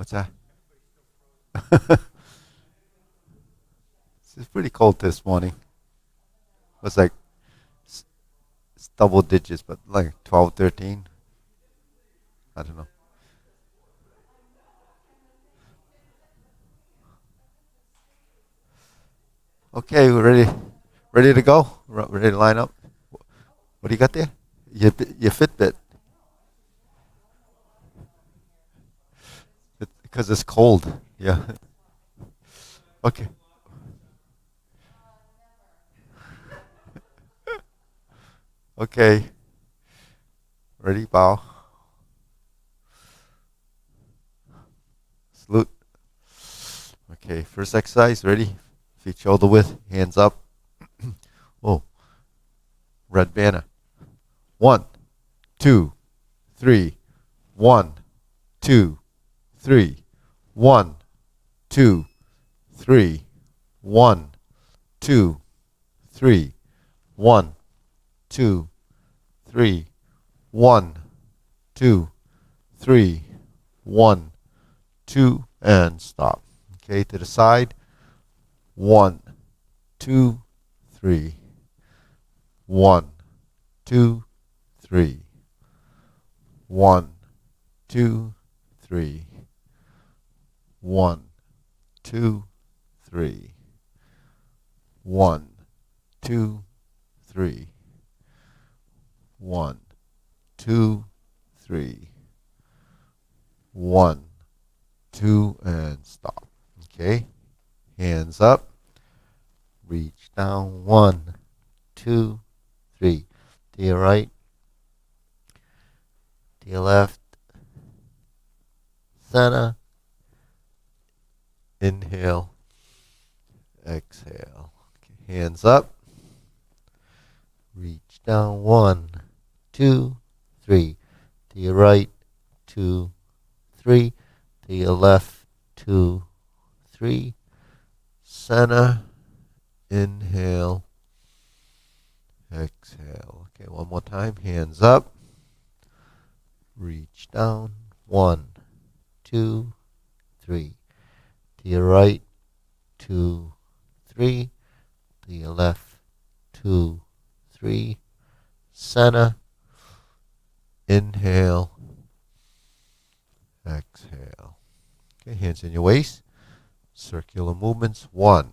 What's that? It's pretty cold this morning. It's like s- it's double digits, but like 12, 13. I don't know. Okay, we're ready. Ready to go? Ready to line up? What do you got there? Your Fitbit. Because it's cold. Yeah. Okay. Okay. Ready? Bow. Salute. Okay. First exercise. Ready? Feet shoulder width. Hands up. Oh, red banner. 1, 2, 3. 1, 2, 3. 1, 2, 3. 1, 2, 3. 1, 2, 3. 1, 2, 3. 1, 2, and stop. Okay, to the side. 1, 2, 3. 1, 2, 3. 1, 2, 3. 1, 2, 3. 1, 2, 3. 1, 2, 3. 1, 2, and stop. Okay, hands up. Reach down. 1, 2, 3. To your right, to your left, center. Inhale, exhale. Okay, hands up. Reach down. 1, 2, 3. To your right, 2, 3. To your left, 2, 3. Center. Inhale, exhale. Okay, one more time. Hands up. Reach down. 1, 2, 3. To your right, 2, 3. To your left, 2, 3. Center. Inhale, exhale. Okay, hands in your waist. Circular movements. 1,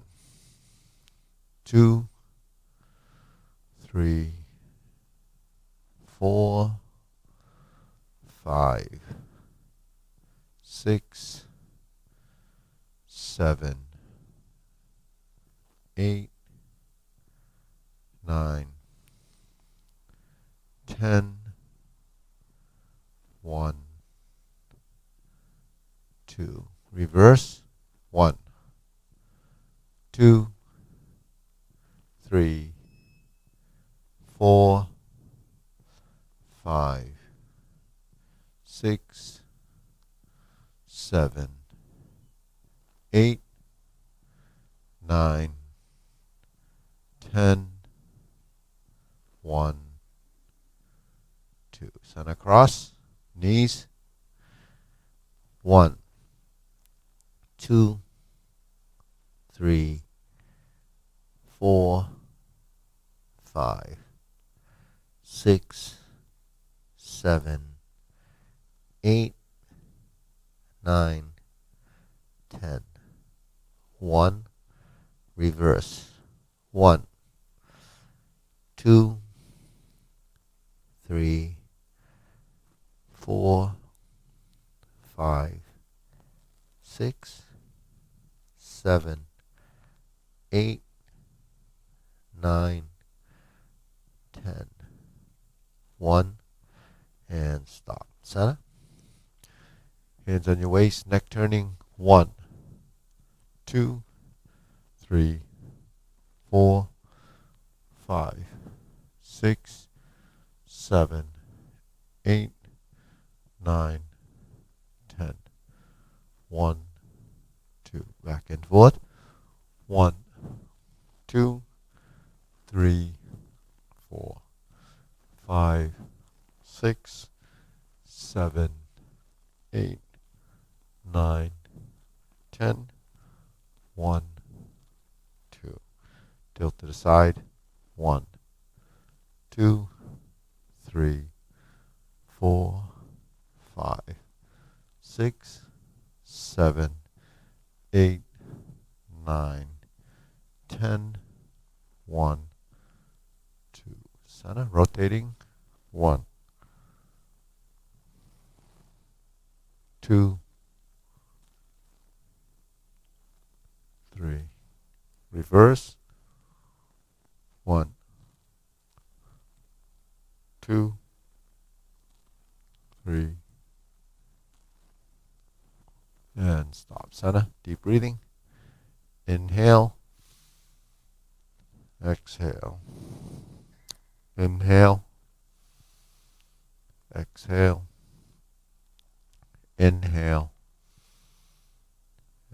2, 3, 4, 5, 6, 7, 8, 9, 10. 1, 2. Reverse. 1, 2, 3, 4, 5, 6, 7, 8, 9, 10. 1, 2. Center cross. Knees. 1, 2, 3, 4, 5, 6, 7, 8, 9, 10. 1. Reverse. 1, 2, 3, 4, 5, 6, 7, 8, 9, 10. 1, and stop. Center. Hands on your waist, neck turning. 1, 2, 3, 4, 5, 6, 7, 8, 9, 10. 1, 2. Back and forth. 1, 2, 3, 4, 5, 6, 7, 8, 9, 10. 1, 2. Tilt to the side. 1, 2, 3, 4, 5, 6, 7, 8, 9, 10. 1, 2. Center. Rotating. 1, 2, 3. Reverse. 1, 2, 3. And stop. Center. Deep breathing. Inhale. Exhale. Inhale. Exhale. Inhale.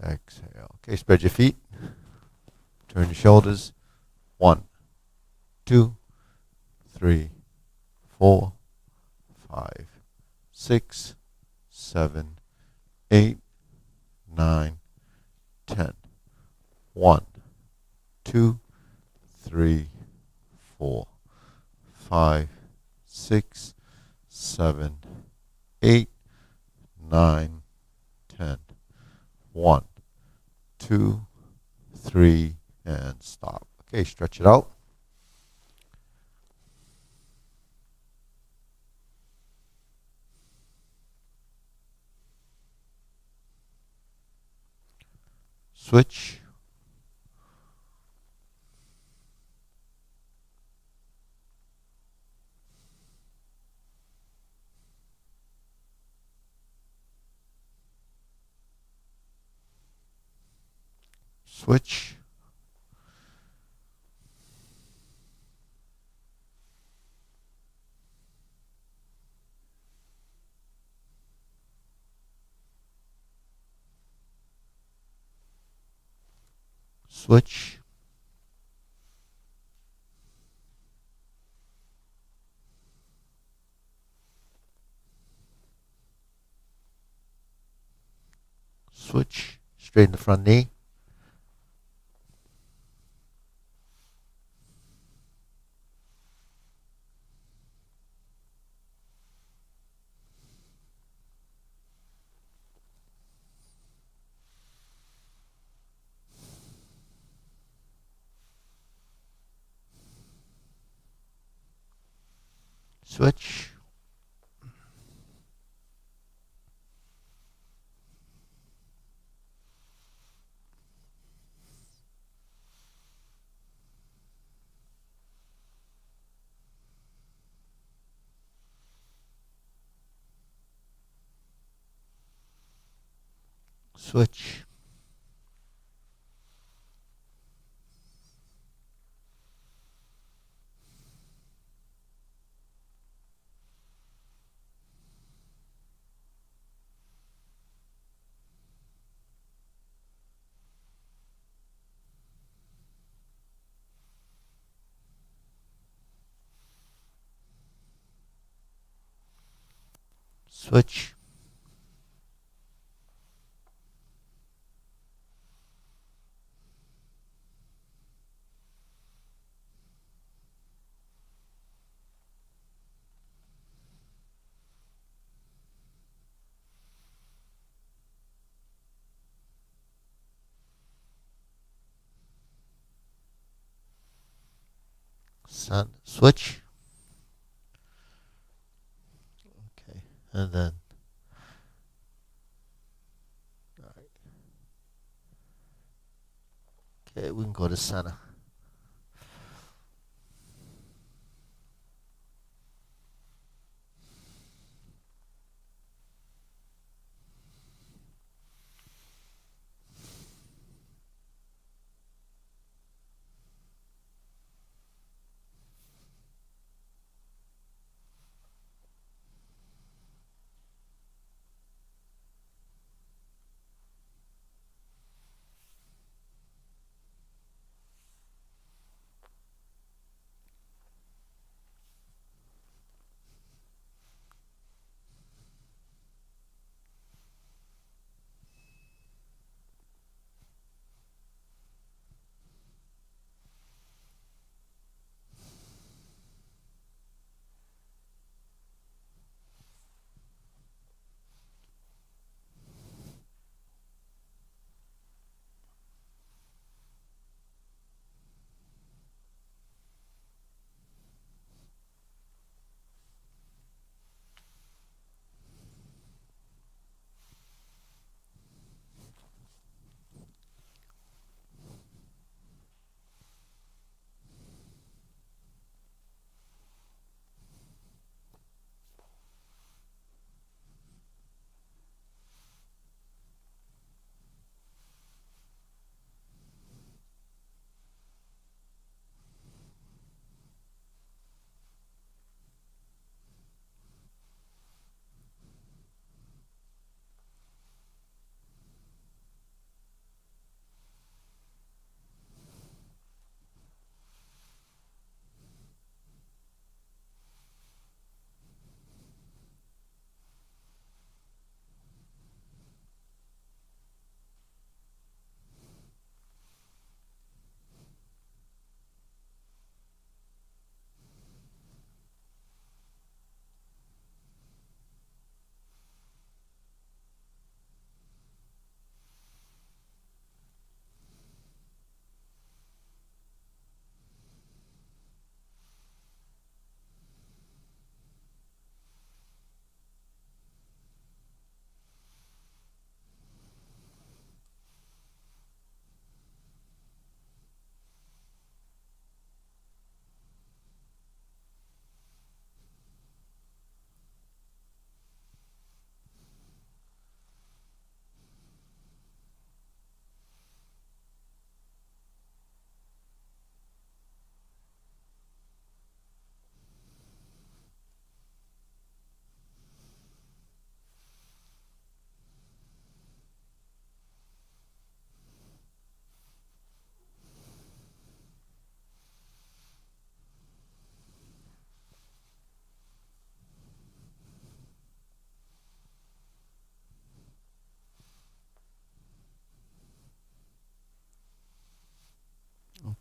Exhale. Okay, spread your feet. Turn your shoulders. 1, 2, 3, 4, 5, 6, 7, 8, 9, 10. 1, 2, 3, 4, 5, 6, 7, 8, 9, 10. 1, 2, 3, and stop. Okay, stretch it out. Switch. Switch. Switch. Switch. Straighten the front knee. Switch. Switch. Switch. Switch. Okay, and then. All right. Okay, we can go to center.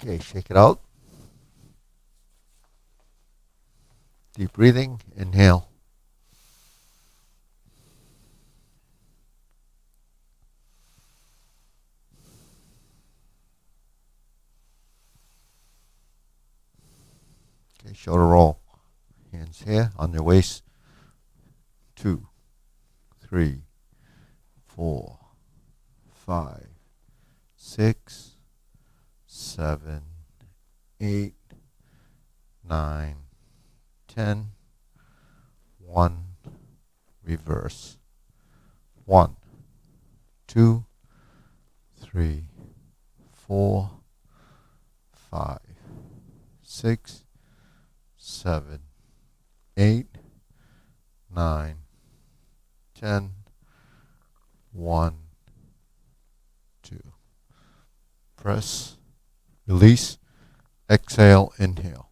Okay, shake it out. Deep breathing. Inhale. Okay, shoulder roll. Hands here on your waist. 2, 3, 4, 5, 6, 7, 8, 9, 10. 1. Reverse. 1, 2, 3, 4, 5, 6, 7, 8, 9, 10. 1, 2. Press, release, exhale, inhale.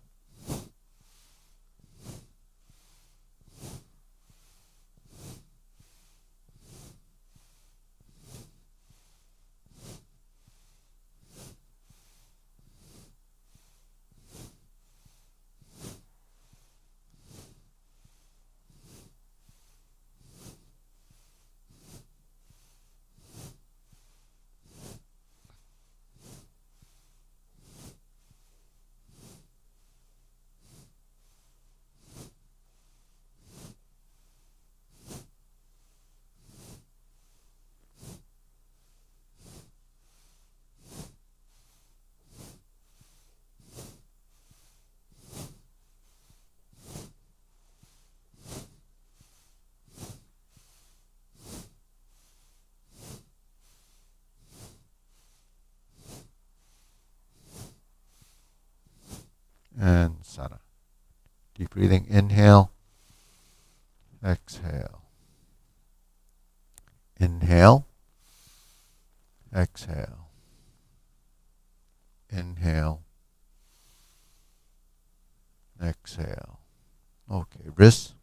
And Sana. Deep breathing. Inhale. Exhale. Inhale. Exhale. Inhale. Exhale. Okay, wrists.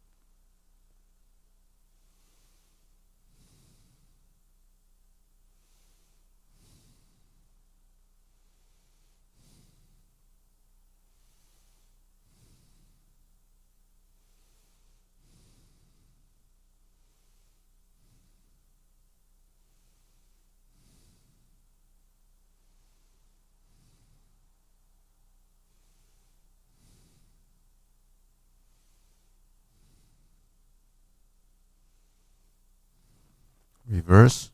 Reverse.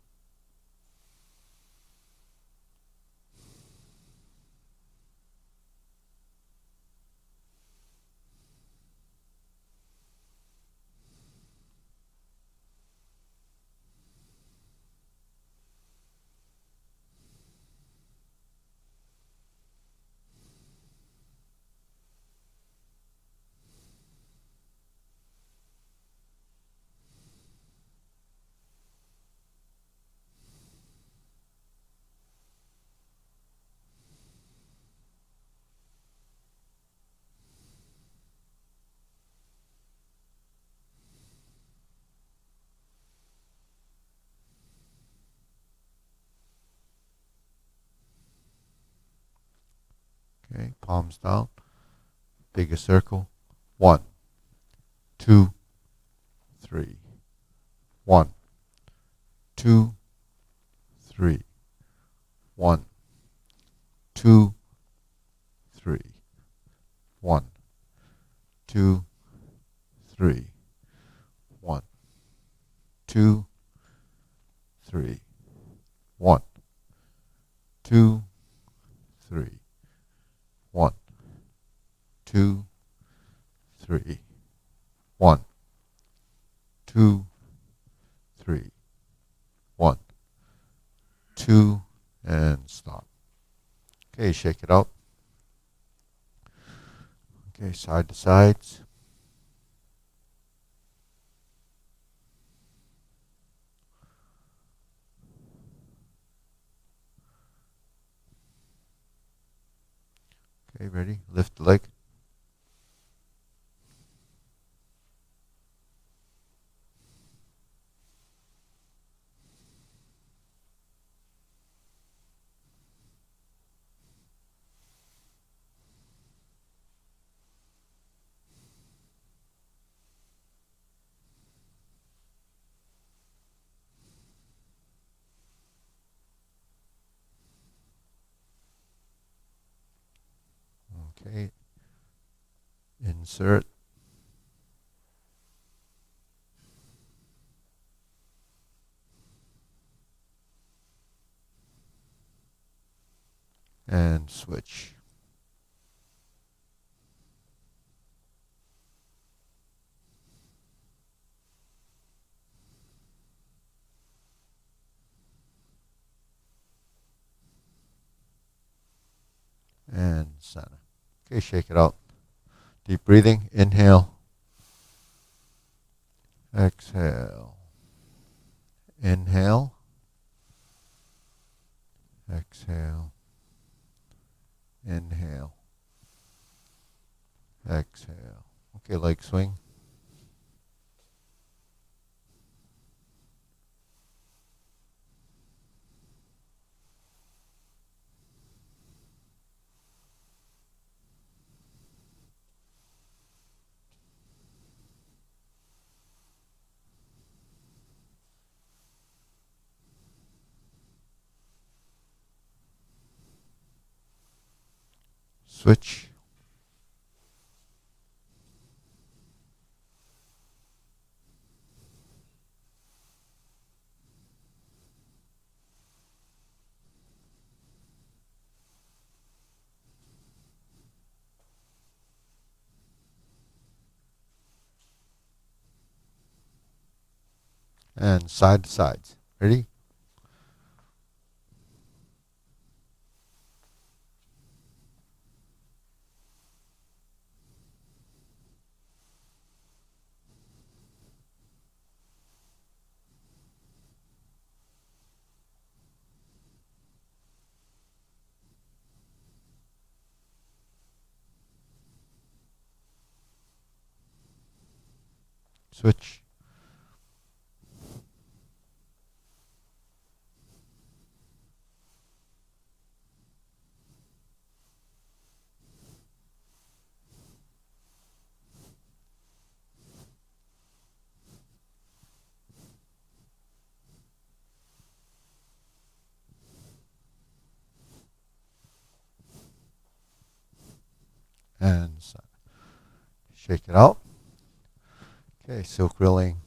Okay, palms down. Bigger circle. 1, 2, 3. 1, 2, 3. 1, 2, 3. 1, 2, 3. 1, 2, 3. 1, 2, 3. 1, 2, 3. 1, 2, 3. 1, 2, and stop. Okay, shake it out. Okay, side to sides. Okay, ready? Lift the leg. Okay. Insert. And switch. And center. Okay, shake it out. Deep breathing. Inhale. Exhale. Inhale. Exhale. Inhale. Exhale. Okay, leg swing. Switch. And side to sides. Ready? Switch. And side. Shake it out. Okay, silk rilling.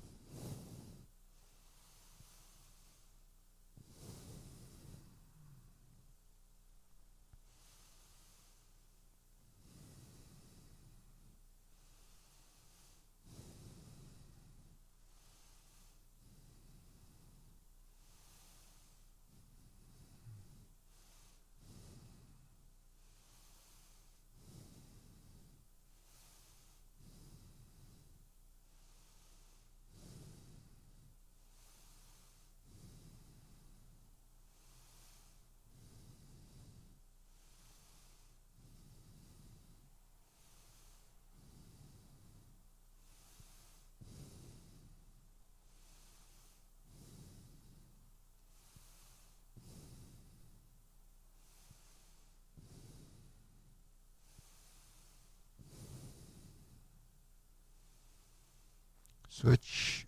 Switch.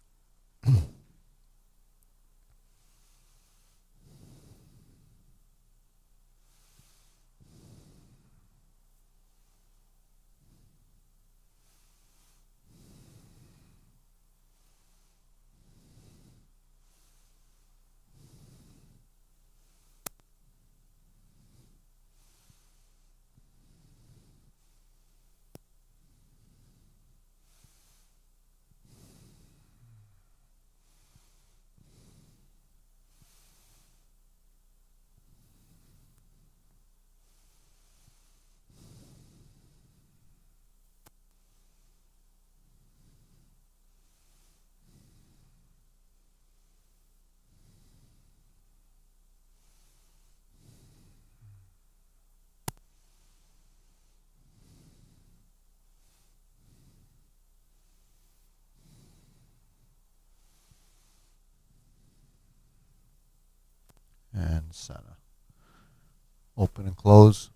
And center. Open and close.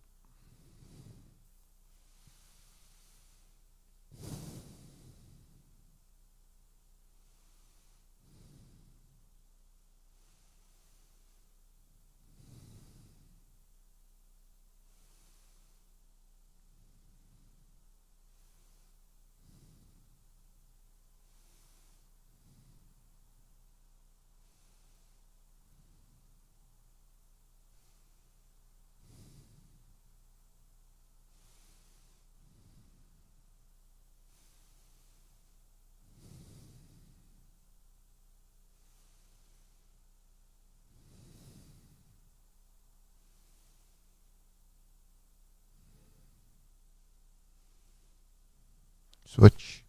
Switch.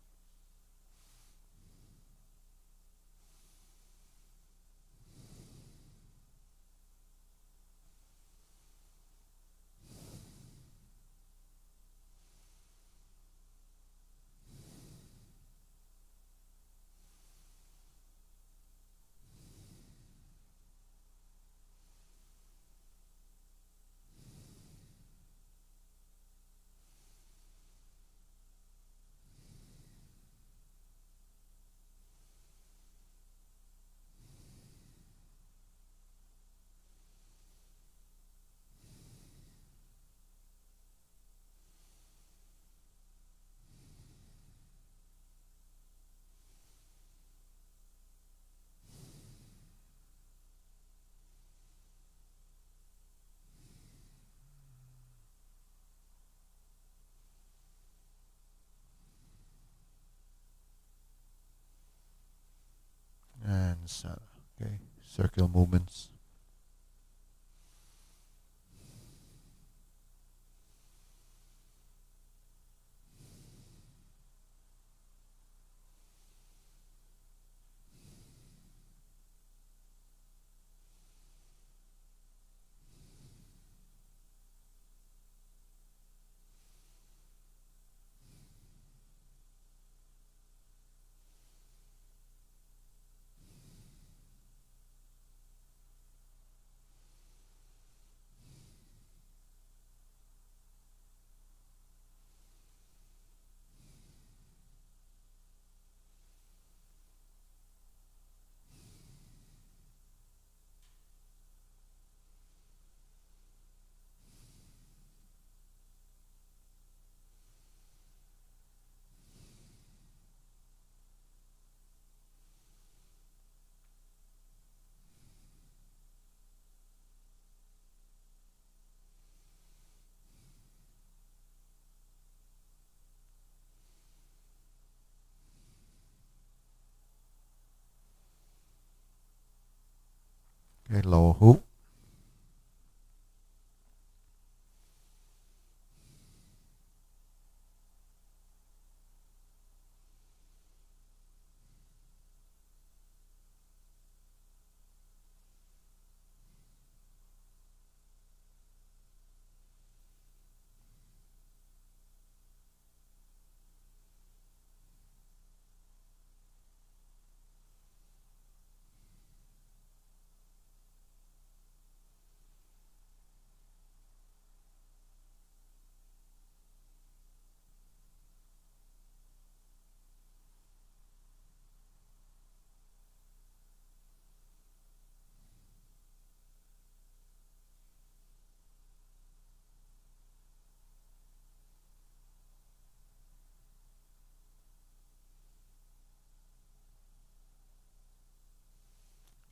And okay, circle movements. Okay, lower hook.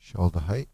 Shoulder height.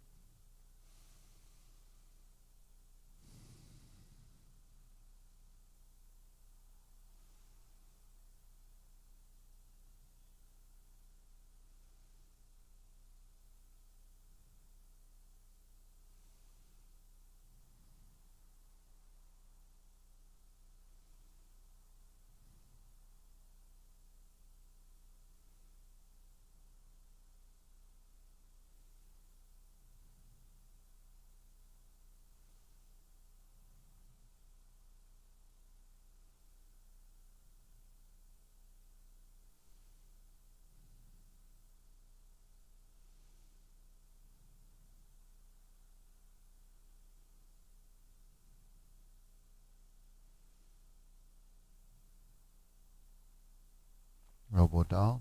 Elbow down.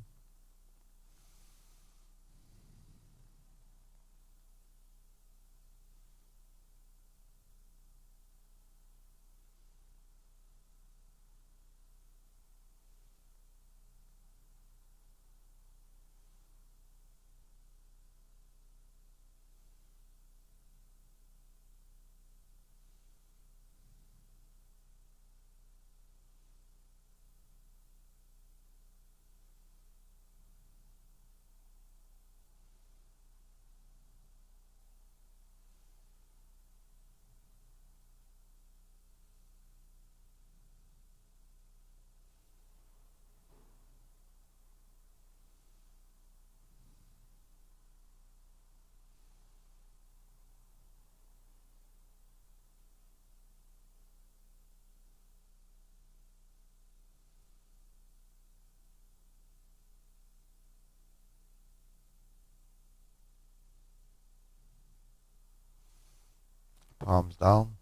Palms down.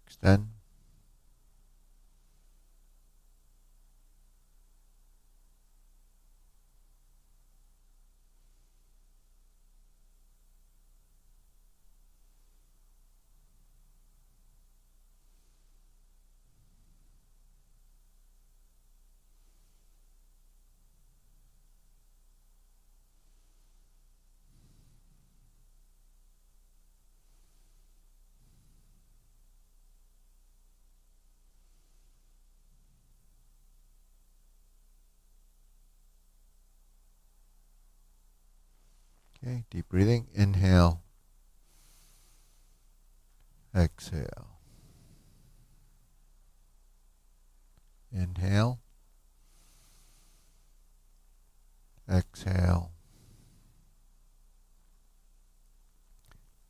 Extend. Okay, deep breathing. Inhale. Exhale. Inhale. Exhale.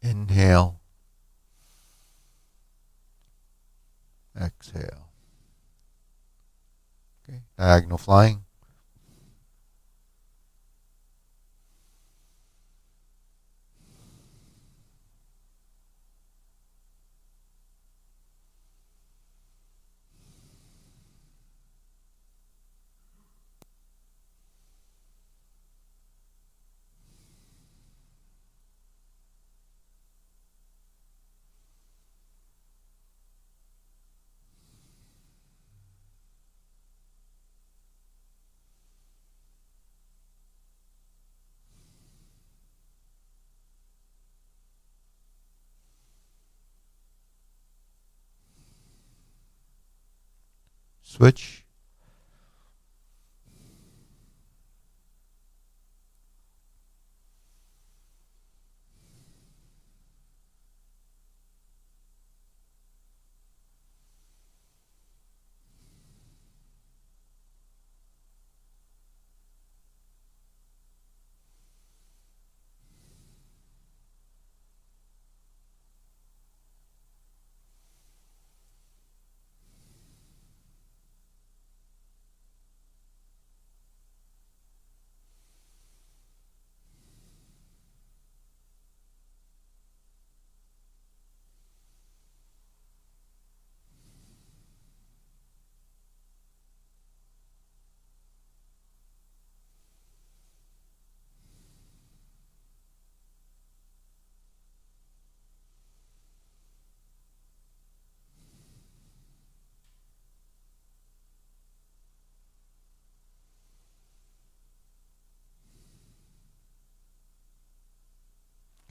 Inhale. Exhale. Okay, diagonal flying. Switch.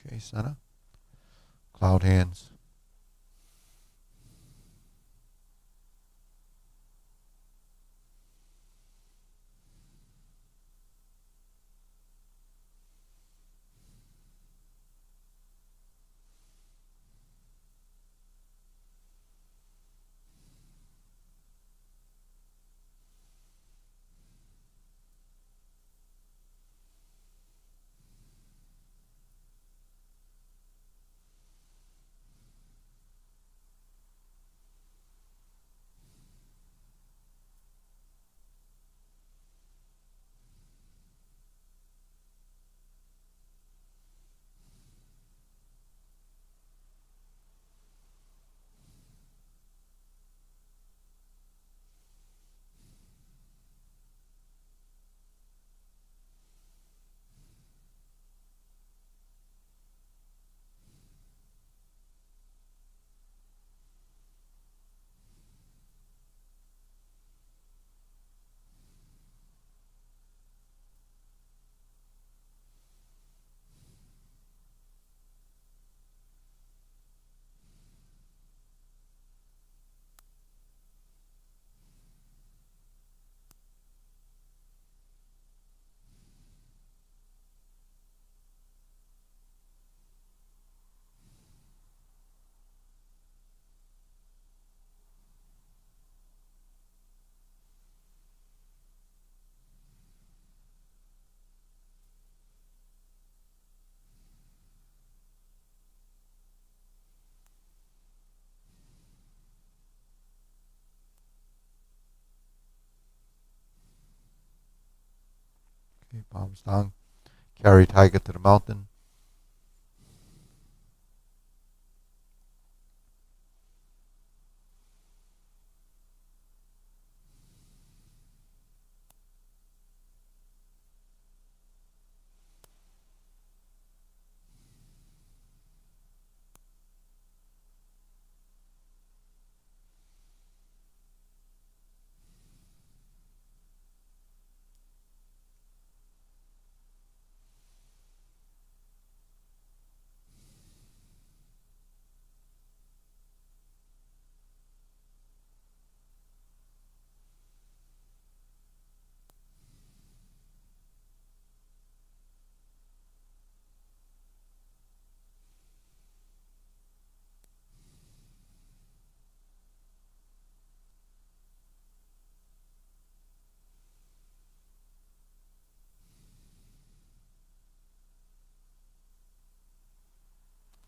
Okay, center. Cloud hands. palms down. Carry tiger to the mountain.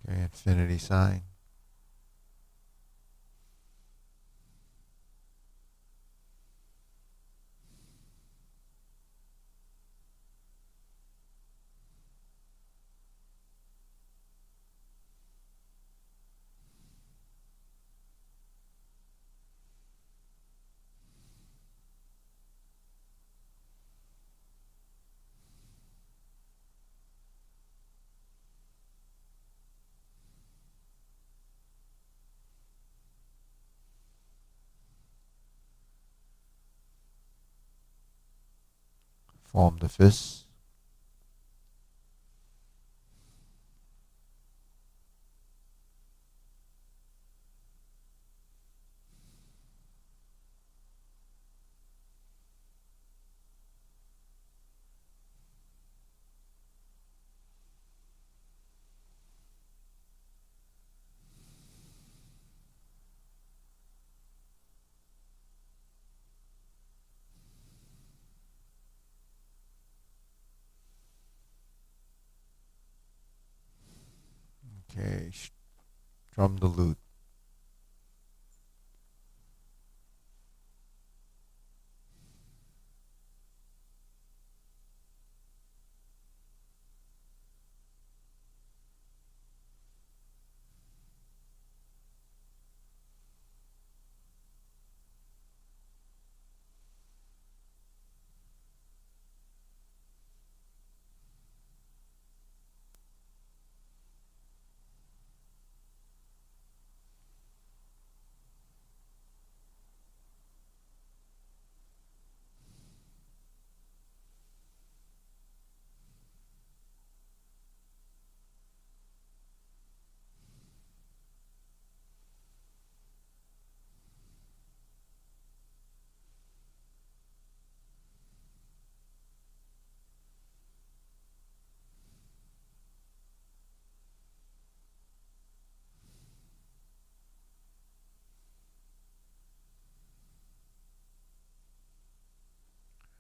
Okay, infinity sign. Form the fists. Okay, strum the lute.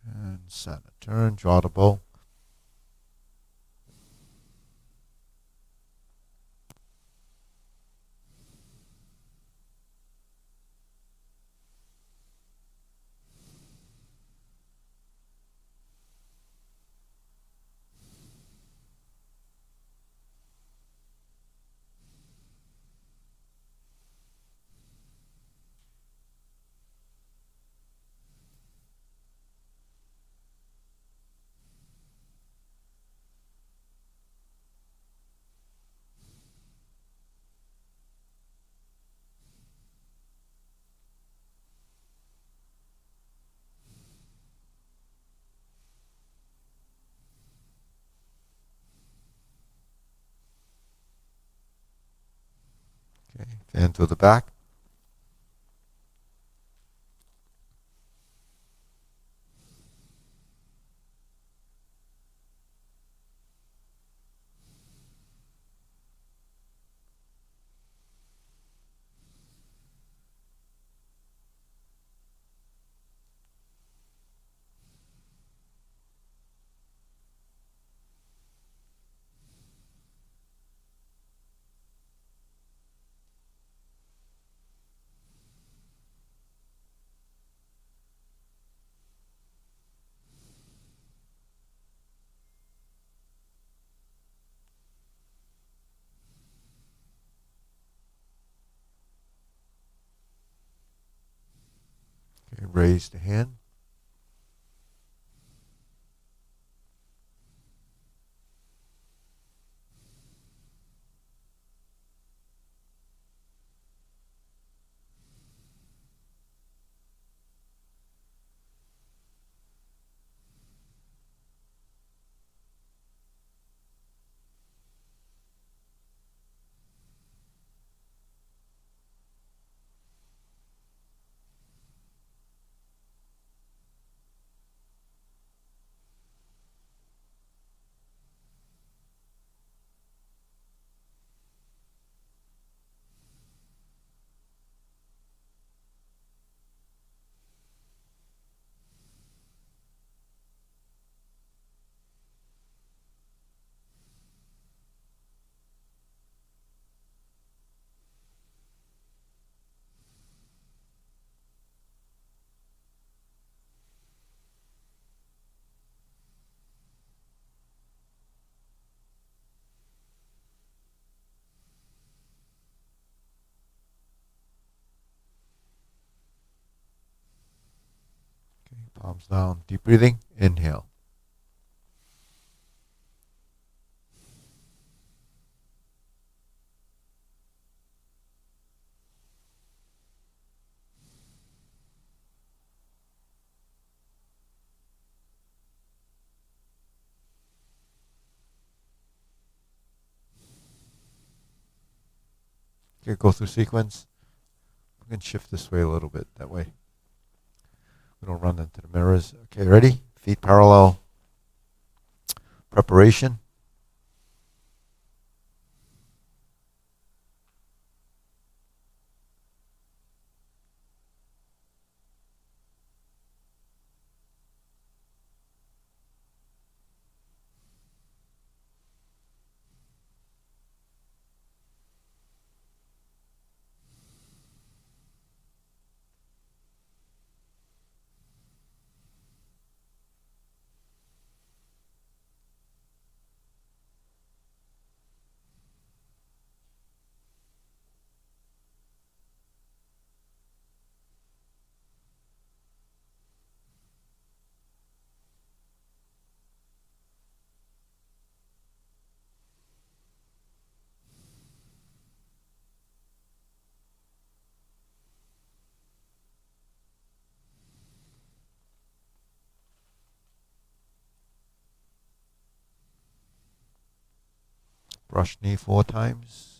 And center turn, draw the bow. Okay, fan to the back. Raise the hand. Okay, palms down. Deep breathing. Inhale. Okay, go through sequence. We can shift this way a little bit. That way we don't run into the mirrors. Okay, ready? Feet parallel. Preparation. Brush knee 4 times.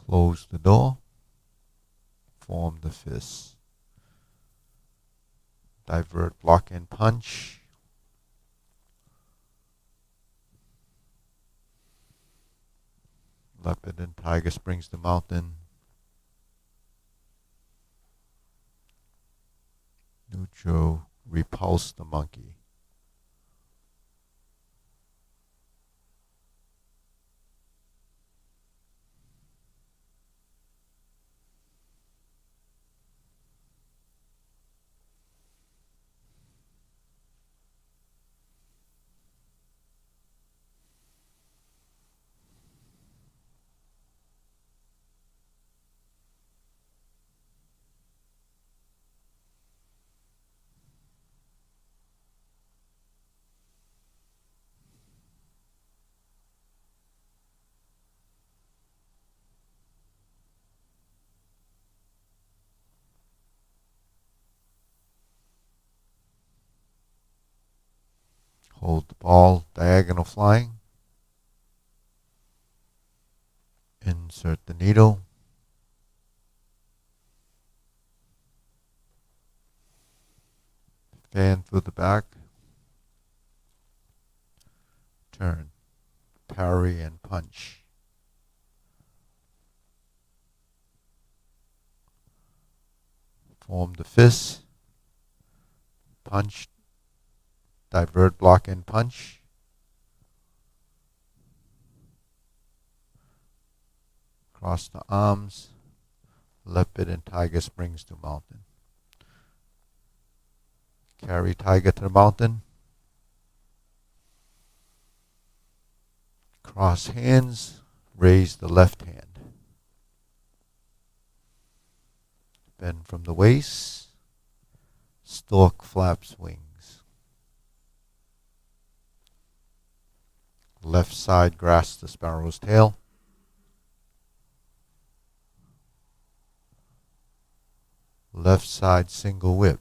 Close the door. Form the fist. Divert, block, and punch. Leopard and tiger springs the mountain. Neutral, repulse the monkey. Hold the ball, diagonal flying. Insert the needle. Band through the back. Turn. Parry and punch. Form the fist. Punch. Divert, block, and punch. Cross the arms. Leopard and tiger springs to mountain. Carry tiger to the mountain. Cross hands. Raise the left hand. Bend from the waist. Stork flaps wings. Left side grasps the sparrow's tail. Left side single whip.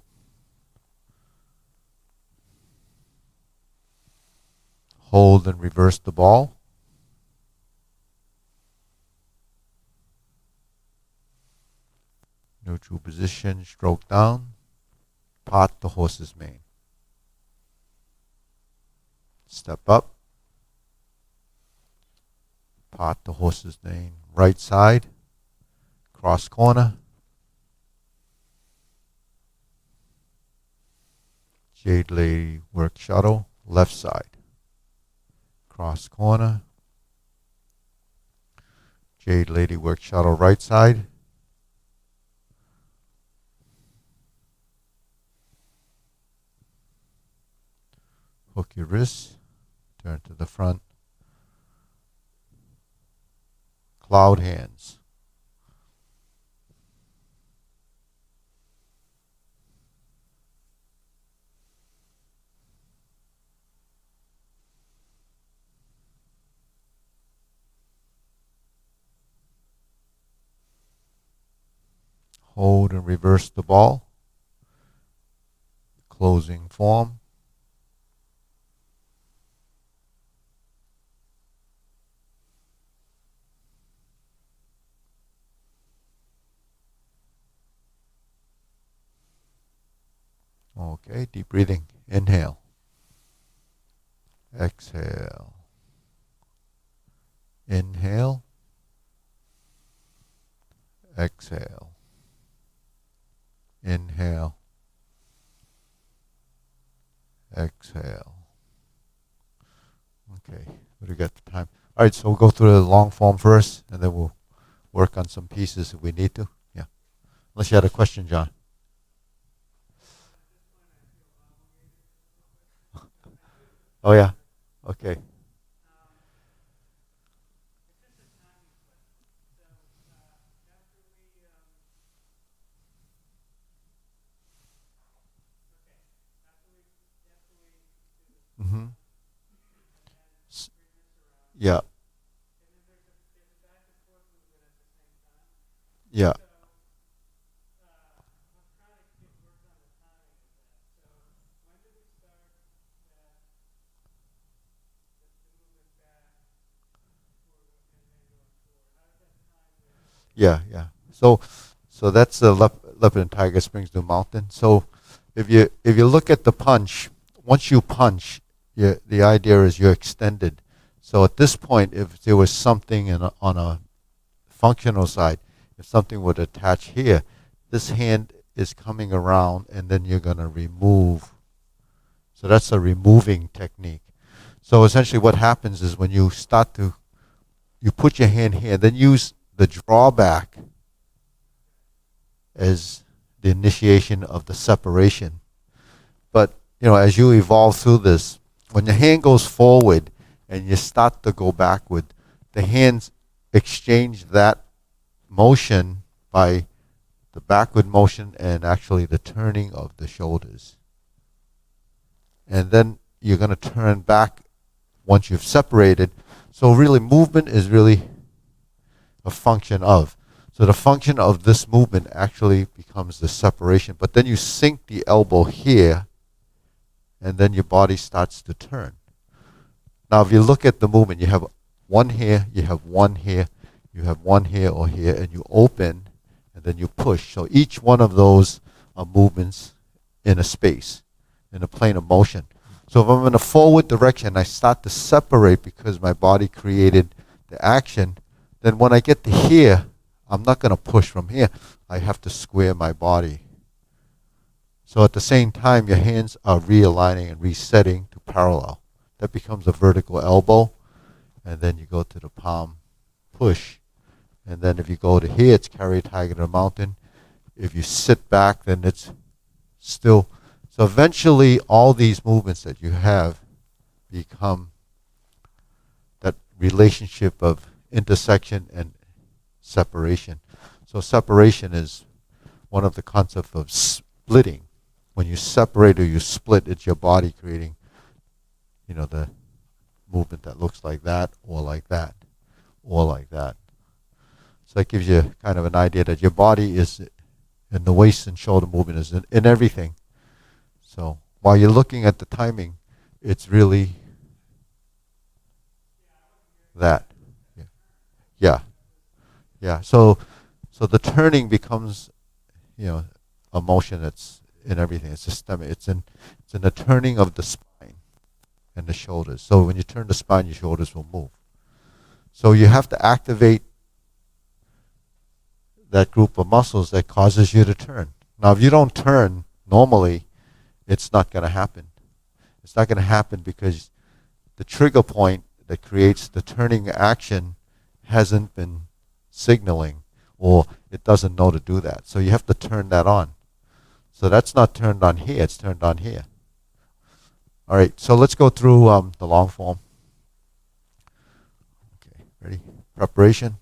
Hold and reverse the ball. Neutral position, stroke down. Pot the horse's mane. Step up. Pot the horse's mane. Right side. Cross corner. Jade Lady work shuttle. Left side. Cross corner. Jade Lady work shuttle right side. Hook your wrist. Turn to the front. Cloud hands. Hold and reverse the ball. Closing form. Okay, deep breathing. Inhale. Exhale. Inhale. Exhale. Inhale. Exhale. Okay, we got the time. All right, so we'll go through the long form first, and then we'll work on some pieces if we need to. Yeah. Unless you had a question, John. Oh, yeah. Okay. Mm-hmm. Yeah. Yeah. Yeah, yeah. So that's the leopard and tiger springs to mountain. So if you look at the punch, once you punch, the idea is you're extended. So at this point, if there was something on a functional side, if something would attach here, this hand is coming around, and then you're going to remove. So that's a removing technique. So essentially, what happens is when you you put your hand here, then use the drawback as the initiation of the separation. But, as you evolve through this, when your hand goes forward and you start to go backward, the hands exchange that motion by the backward motion and actually the turning of the shoulders. And then you're going to turn back once you've separated. So really, movement is really a function of. So the function of this movement actually becomes the separation. But then you sink the elbow here, and then your body starts to turn. Now, if you look at the movement, you have one here, you have one here, you have one here or here, and you open, and then you push. So each one of those are movements in a space. in a plane of motion. So if I'm in a forward direction, I start to separate because my body created the action. Then when I get to here, I'm not going to push from here. I have to square my body. So at the same time, your hands are realigning and resetting to parallel. That becomes a vertical elbow. And then you go to the palm push. And then if you go to here, it's carry a tiger to the mountain. If you sit back, then it's still. So eventually, all these movements that you have become that relationship of intersection and separation. So separation is one of the concepts of splitting. When you separate or you split, it's your body creating, the movement that looks like that, or like that, or like that. So that gives you kind of an idea that your body is, and the waist and shoulder movement is in everything. So while you're looking at the timing, it's really that. Yeah. Yeah. Yeah. So the turning becomes, a motion that's in everything. It's systemic. It's in the turning of the spine and the shoulders. So when you turn the spine, your shoulders will move. So you have to activate that group of muscles that causes you to turn. Now, if you don't turn normally, it's not going to happen. It's not going to happen because the trigger point that creates the turning action hasn't been signaling, or it doesn't know to do that. So you have to turn that on. So that's not turned on here, it's turned on here. All right, so let's go through the long form. Okay, ready? Preparation.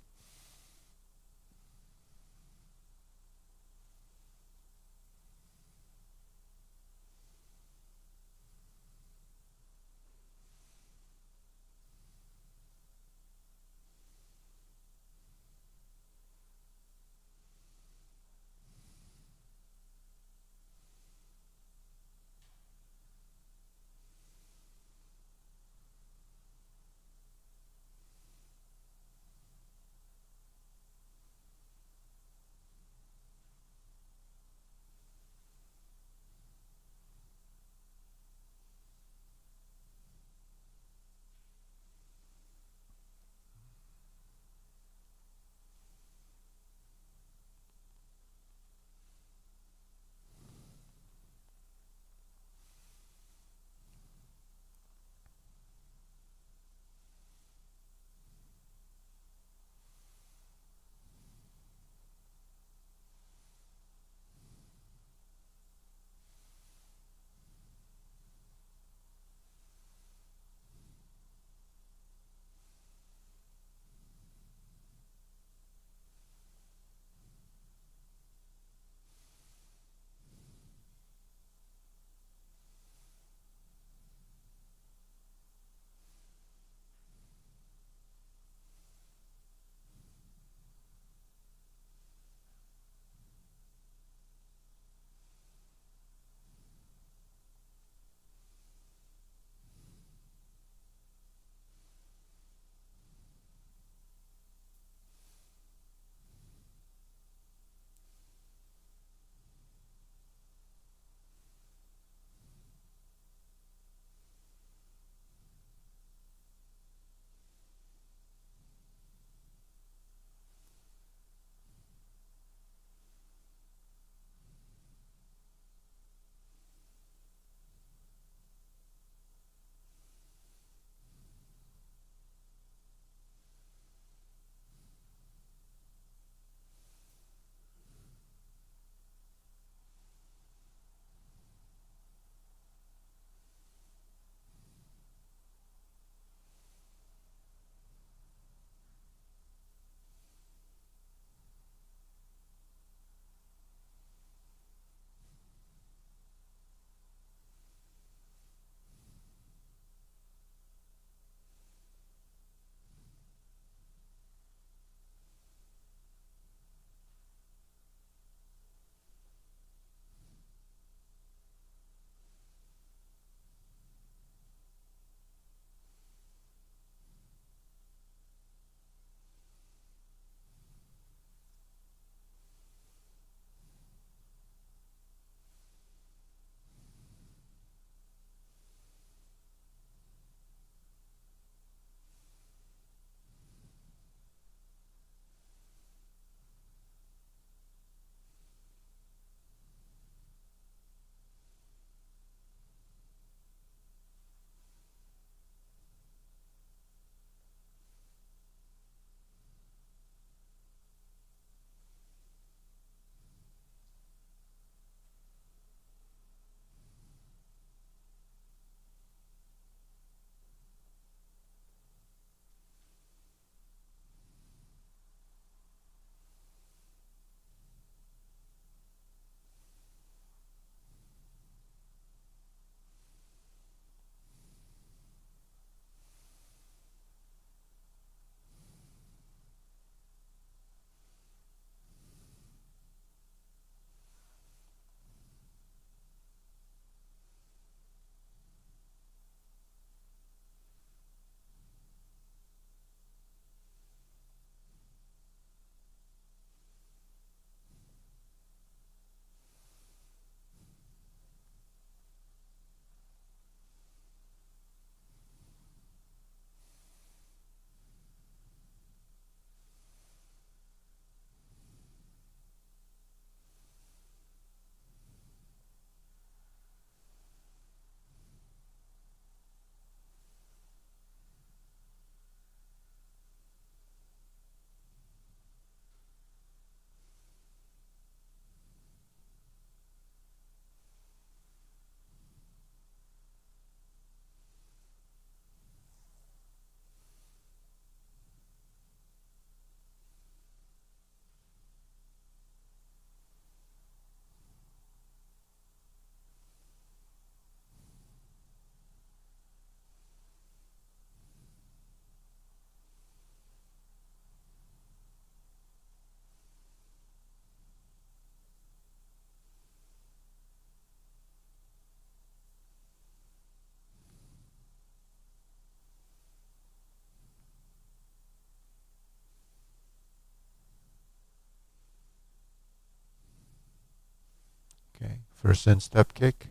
Okay, first instep kick,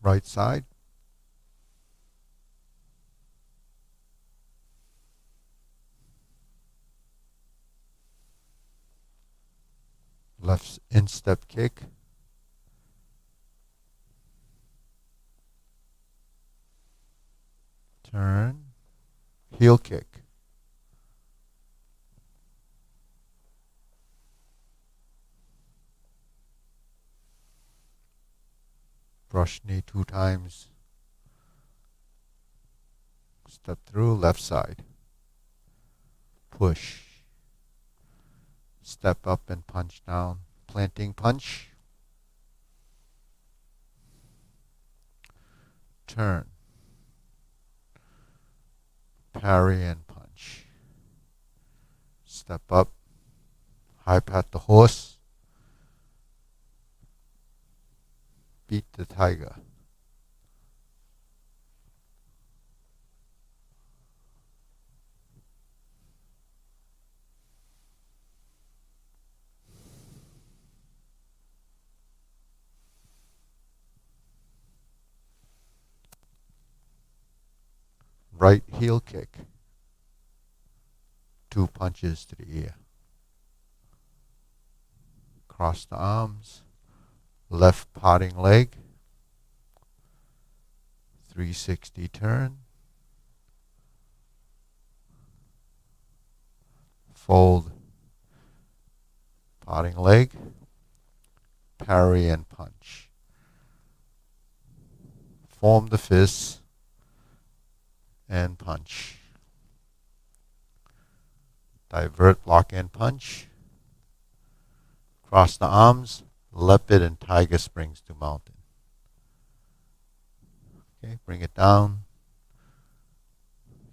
right side. Left instep kick. Turn, heel kick. Brush knee 2 times. Step through, left side. Push. Step up and punch down. Planting punch. Turn. Parry and punch. Step up. High pat the horse. Beat the tiger. Right heel kick. 2 punches to the ear. Cross the arms. Left potting leg. 360 turn. Fold. Potting leg. Parry and punch. Form the fists and punch. Divert, block, and punch. Cross the arms, leopard and tiger springs to mountain. Okay, bring it down.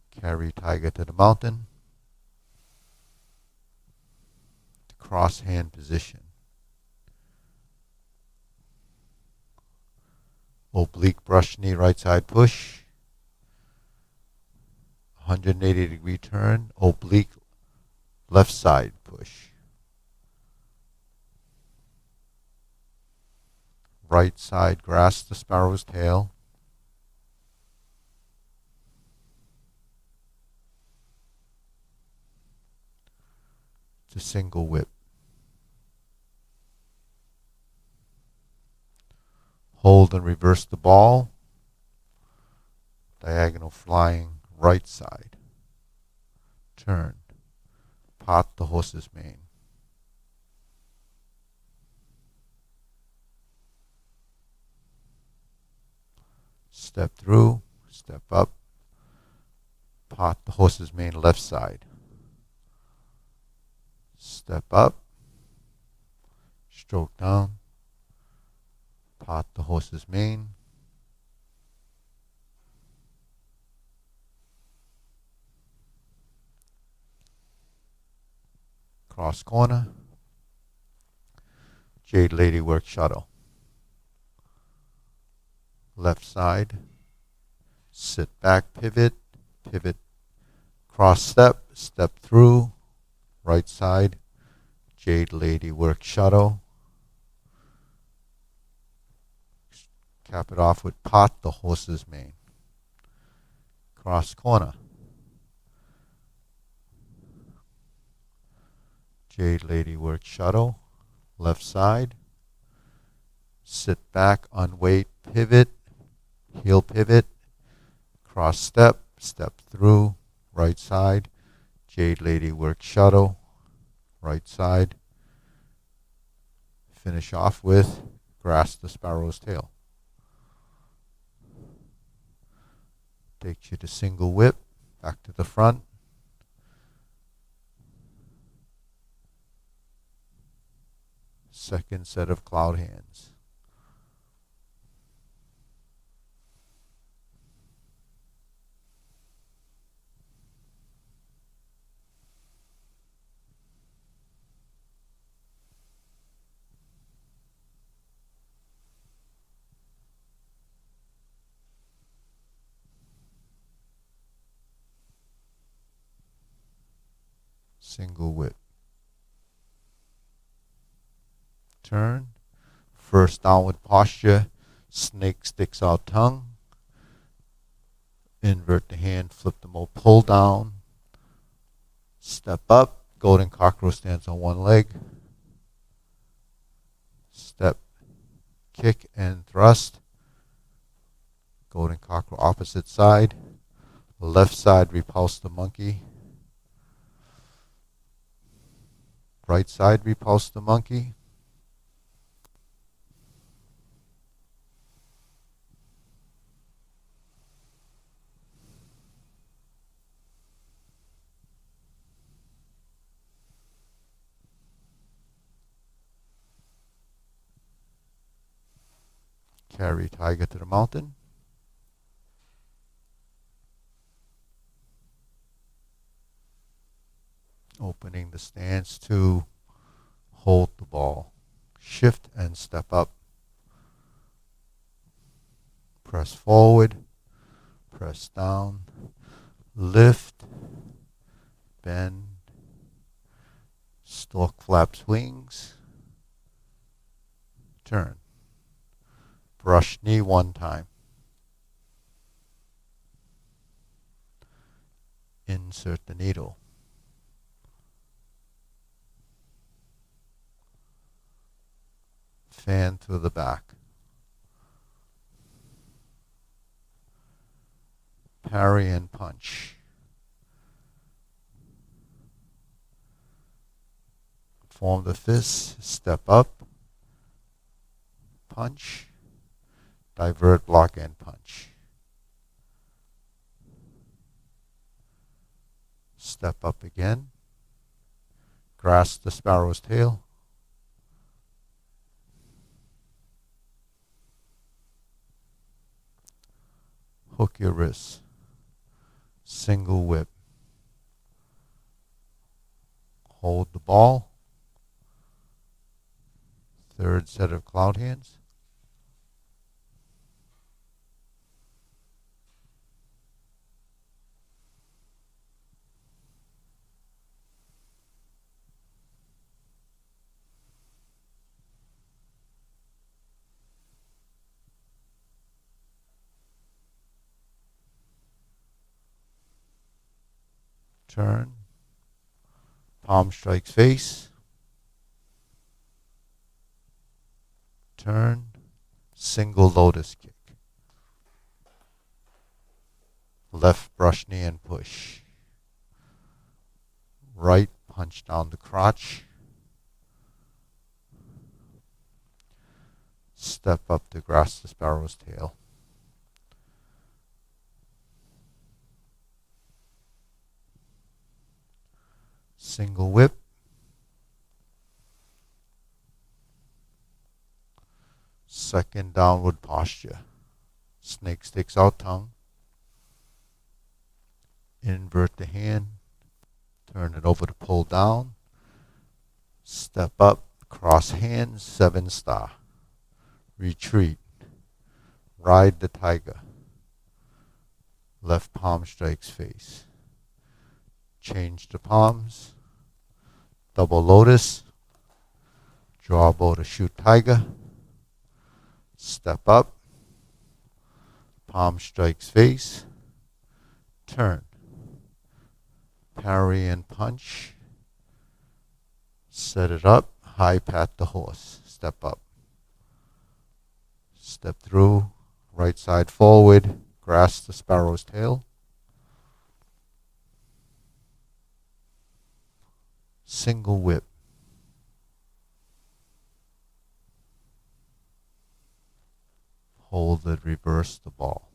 Carry tiger to the mountain. Cross hand position. Oblique brush knee, right side push. 180-degree turn, oblique left side push. Right side grasp the sparrow's tail. To single whip. Hold and reverse the ball. Diagonal flying right side. Turn. Pot the horse's mane. Step through, step up. Pot the horse's mane left side. Step up. Stroke down. Pot the horse's mane. Cross corner. Jade Lady work shuttle. Left side. Sit back, pivot, pivot. Cross step, step through. Right side. Jade Lady work shuttle. Cap it off with pot the horse's mane. Cross corner. Jade Lady work shuttle. Left side. Sit back on weight, pivot, heel pivot, cross step, step through, right side, Jade Lady work shuttle, right side. Finish off with grasp the sparrow's tail. Takes you to single whip, back to the front. Second set of cloud hands. Single whip. Turn. Reverse downward posture. Snake sticks out tongue. Invert the hand, flip the mo, pull down. Step up. Golden cockroach stands on one leg. Step, kick, and thrust. Golden cockroach opposite side. Left side, repulse the monkey. Right side, repulse the monkey. Carry tiger to the mountain. Opening the stance to hold the ball. Shift and step up. Press forward. Press down. Lift. Bend. Stork flaps wings. Turn. Brush knee one time. Insert the needle. Fan through the back. Parry and punch. Form the fist, step up, punch, divert, block, and punch. Step up again, grasp the sparrow's tail, hook your wrists, single whip, hold the ball, third set of cloud hands, turn, palm strikes face, turn, single lotus kick, left brush knee and push, right punch down the crotch, step up to grasp the sparrow's tail. Single whip, second downward posture, snake sticks out tongue, invert the hand, turn it over to pull down, step up, cross hands, 7-star, retreat, ride the tiger, left palm strikes face, change the palms, double lotus, draw bow to shoot tiger, step up, palm strikes face, turn, parry and punch, set it up, high pat the horse, step up, step through, right side forward, grasp the sparrow's tail, single whip, hold it, reverse the ball.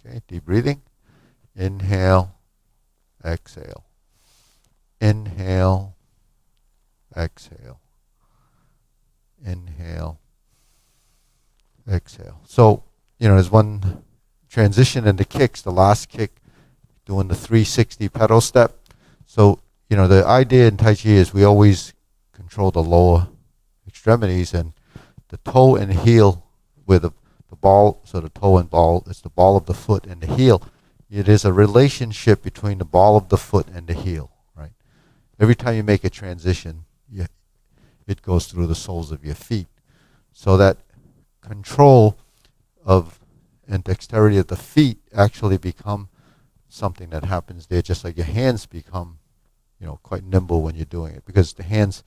Okay, deep breathing. Inhale, exhale. Inhale, exhale. Inhale, exhale. So, there's one transition into kicks. The last kick, doing the 360 pedal step. So, the idea in Tai Chi is we always control the lower extremities, and the toe and heel, where the ball, so the toe and ball is the ball of the foot and the heel. It is a relationship between the ball of the foot and the heel, right? Every time you make a transition, it goes through the soles of your feet. So that control of and dexterity of the feet actually become something that happens there, just like your hands become, quite nimble when you're doing it, because the hands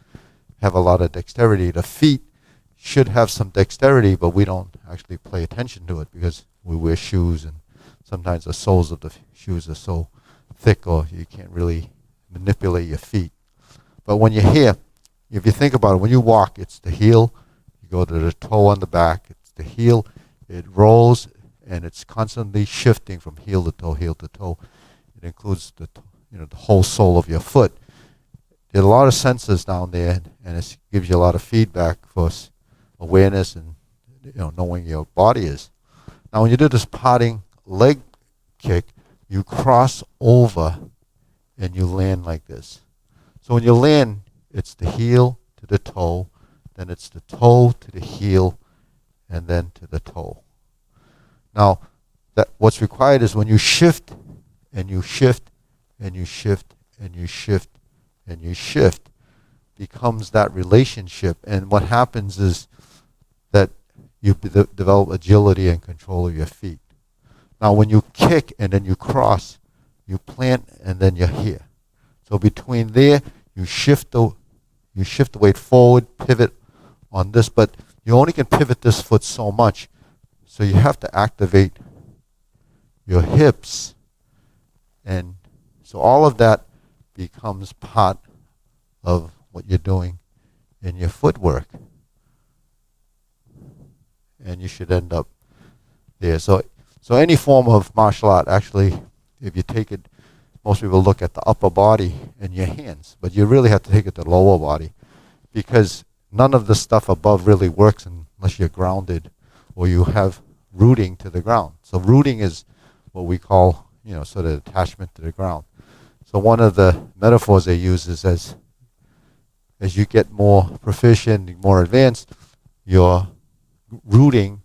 have a lot of dexterity. The feet should have some dexterity, but we don't actually pay attention to it because we wear shoes, and sometimes the soles of the shoes are so thick or you can't really manipulate your feet. But when you're here, if you think about it, when you walk, it's the heel, you go to the toe on the back, it's the heel, it rolls, and it's constantly shifting from heel to toe, heel to toe. It includes the whole sole of your foot. There are a lot of sensors down there, and it gives you a lot of feedback for awareness and knowing your body is. Now, when you do this potting leg kick, you cross over and you land like this. So when you land, it's the heel to the toe, then it's the toe to the heel, and then to the toe. Now, what's required is when you shift and you shift and you shift and you shift and you shift, becomes that relationship. And what happens is that you develop agility and control of your feet. Now, when you kick and then you cross, you plant and then you're here. So between there, you shift the weight forward, pivot on this, but you only can pivot this foot so much. So you have to activate your hips, and so all of that becomes part of what you're doing in your footwork. And you should end up there. So any form of martial art, actually, if you take it, most people look at the upper body and your hands, but you really have to take it to the lower body, because none of the stuff above really works unless you're grounded or you have rooting to the ground. So rooting is what we call, sort of attachment to the ground. So one of the metaphors they use is as you get more proficient, more advanced, your rooting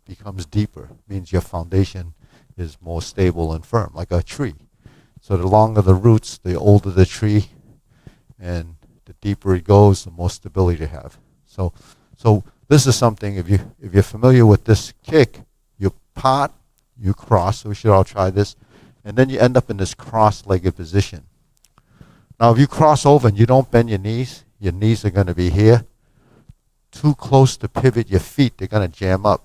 becomes deeper. Means your foundation is more stable and firm, like a tree. So the longer the roots, the older the tree, and the deeper it goes, the more stability you have. So this is something, if you're familiar with this kick, you pot, you cross, so we should all try this, and then you end up in this cross-legged position. Now, if you cross over and you don't bend your knees are going to be here. Too close to pivot your feet, they're going to jam up.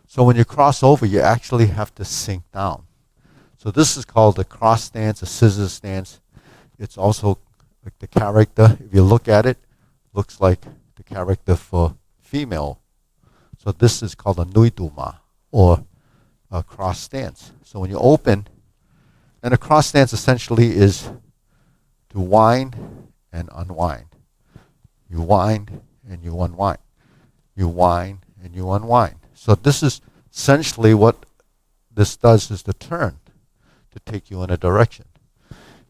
So when you cross over, you actually have to sink down. So this is called the cross stance, a scissors stance. It's also like the character. If you look at it, looks like the character for female. So this is called a nui duma, or a cross stance. So when you open, and a cross stance essentially is to wind and unwind. You wind and you unwind. You wind and you unwind. So this is essentially what this does, is to turn, to take you in a direction.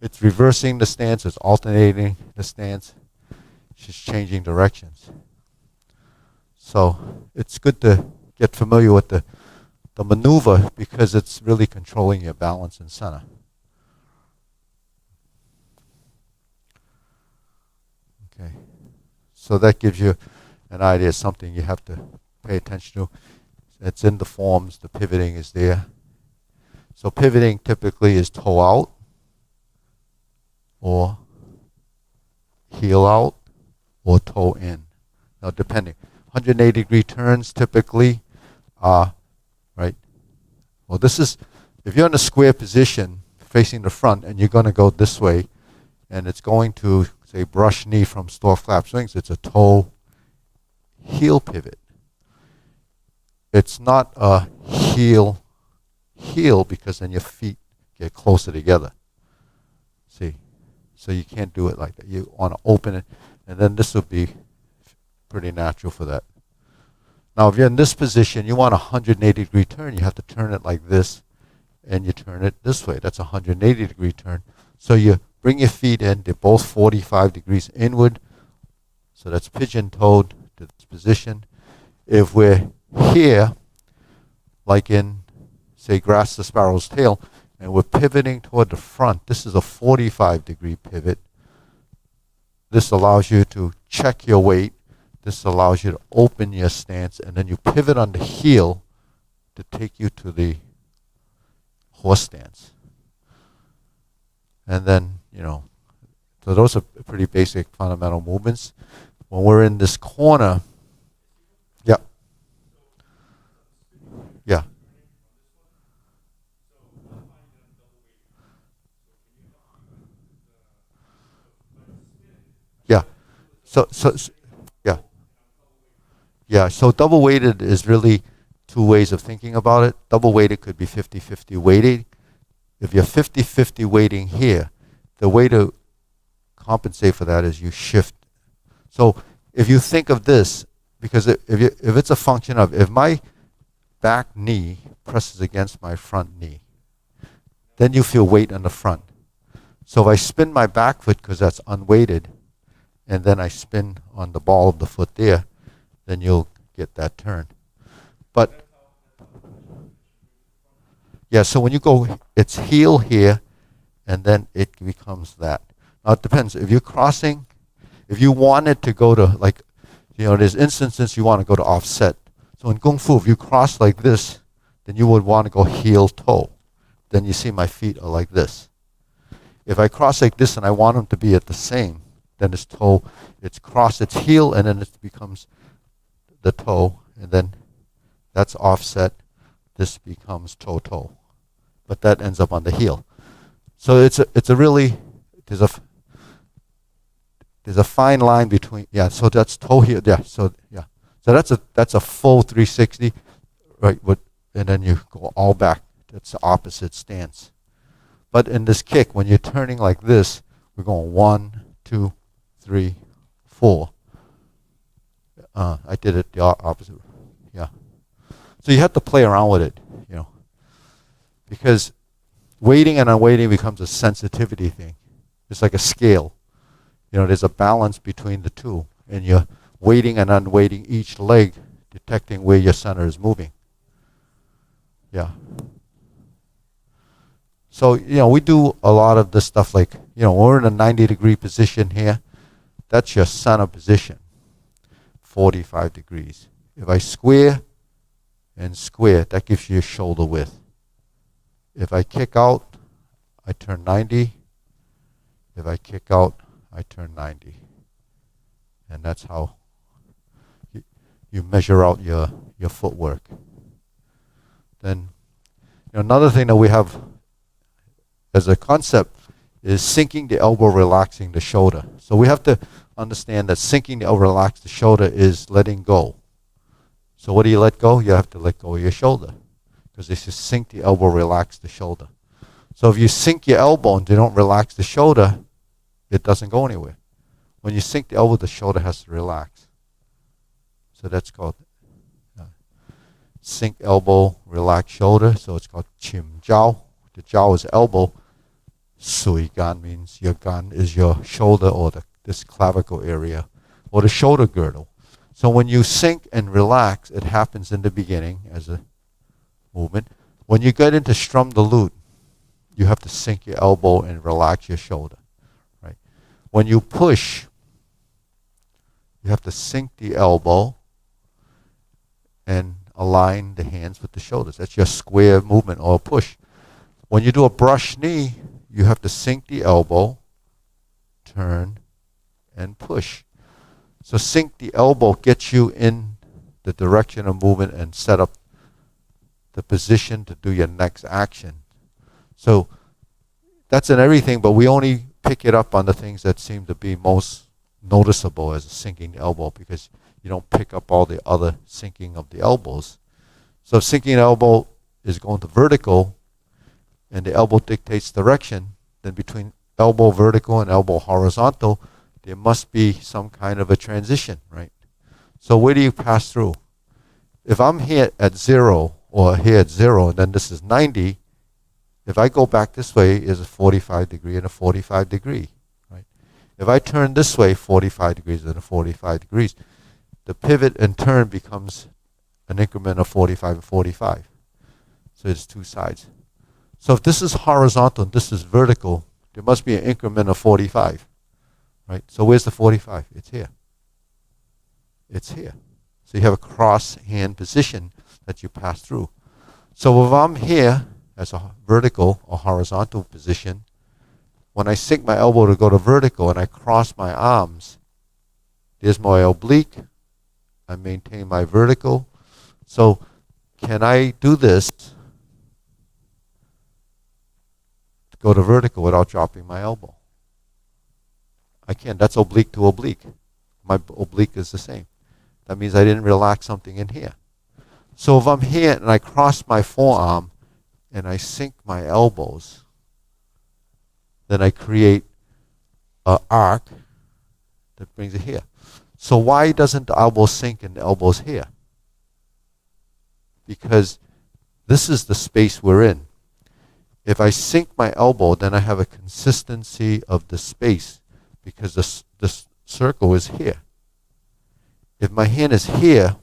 It's reversing the stance, it's alternating the stance, it's just changing directions. So it's good to get familiar with the maneuver, because it's really controlling your balance and center. Okay, so that gives you an idea of something you have to pay attention to. It's in the forms, the pivoting is there. So pivoting typically is toe out, or heel out, or toe in. Now depending. 180-degree turns typically are, right? Well, this is, if you're in a square position facing the front and you're going to go this way, and it's going to, say, brush knee from stork flap swings, it's a toe heel pivot. It's not a heel, because then your feet get closer together. See? So you can't do it like that. You want to open it, and then this will be pretty natural for that. Now, if you're in this position, you want a 180-degree turn. You have to turn it like this, and you turn it this way. That's a 180-degree turn. So you bring your feet in. They're both 45 degrees inward. So that's pigeon-toed to this position. If we're here, like in, say, grasp the sparrow's tail, and we're pivoting toward the front, this is a 45-degree pivot. This allows you to check your weight. This allows you to open your stance, and then you pivot on the heel to take you to the horse stance. And then, so those are pretty basic fundamental movements. When we're in this corner, yeah, yeah. Yeah. So yeah. Yeah. So double weighted is really two ways of thinking about it. Double weighted could be 50-50 weighting. If you're 50-50 weighting here, the way to compensate for that is you shift. So if you think of this, because if it's a function of, if my back knee presses against my front knee, then you feel weight on the front. So if I spin my back foot, because that's unweighted, and then I spin on the ball of the foot there, then you'll get that turn. But yeah, so when you go, it's heel here, and then it becomes that. Now it depends. If you're crossing, if you wanted to go to, like, there's instances you want to go to offset. So in Kung Fu, if you cross like this, then you would want to go heel toe. Then you see my feet are like this. If I cross like this and I want them to be at the same, then it's toe, it's cross, it's heel, and then it becomes the toe, and then that's offset. This becomes toe-toe. But that ends up on the heel. So it's a really, there's a fine line between, yeah, so that's toe heel, yeah, so yeah. So that's a full 360, right, and then you go all back. That's the opposite stance. But in this kick, when you're turning like this, we're going 1, 2, 3, 4. I did it the opposite. Yeah. So you have to play around with it, because weighting and unweighting becomes a sensitivity thing. It's like a scale. There's a balance between the two, and you're weighting and unweighting each leg, detecting where your center is moving. Yeah. So, we do a lot of this stuff like, when we're in a 90-degree position here, that's your center position, 45 degrees. If I square and square, that gives you your shoulder width. If I kick out, I turn 90. If I kick out, I turn 90. And that's how you measure out your footwork. Then, another thing that we have as a concept is sinking the elbow, relaxing the shoulder. So we have to understand that sinking the elbow, relax the shoulder is letting go. So what do you let go? You have to let go of your shoulder. Because this is sink the elbow, relax the shoulder. So if you sink your elbow and you don't relax the shoulder, it doesn't go anywhere. When you sink the elbow, the shoulder has to relax. So that's called sink elbow, relax shoulder. So it's called chim jiao. The jiao is elbow. Sui gan means your gan is your shoulder, or this clavicle area, or the shoulder girdle. So when you sink and relax, it happens in the beginning as a movement. When you get into strum the lute, you have to sink your elbow and relax your shoulder. Right? When you push, you have to sink the elbow and align the hands with the shoulders. That's your square movement or push. When you do a brush knee, you have to sink the elbow, turn, and push. So sink the elbow gets you in the direction of movement and set up the position to do your next action. So that's in everything, but we only pick it up on the things that seem to be most noticeable as sinking the elbow, because you don't pick up all the other sinking of the elbows. So if sinking the elbow is going to vertical, and the elbow dictates direction, then between elbow vertical and elbow horizontal, there must be some kind of a transition, right? So where do you pass through? If I'm here at 0, or here at 0, and then this is 90, if I go back this way, is a 45 degree and a 45 degree, right? If I turn this way, 45 degrees and a 45 degrees. the pivot and turn becomes an increment of 45 and 45. So it's two sides. So if this is horizontal and this is vertical, there must be an increment of 45, right? So where's the 45? It's here. It's here. So you have a cross hand position that you pass through. So if I'm here as a vertical or horizontal position, when I sink my elbow to go to vertical and I cross my arms, there's my oblique. I maintain my vertical. So can I do this to go to vertical without dropping my elbow? I can. That's oblique to oblique. My oblique is the same. That means I didn't relax something in here. So if I'm here and I cross my forearm and I sink my elbows, then I create an arc that brings it here. So why doesn't the elbow sink and the elbow's here? Because this is the space we're in. If I sink my elbow, then I have a consistency of the space because this circle is here. If my hand is here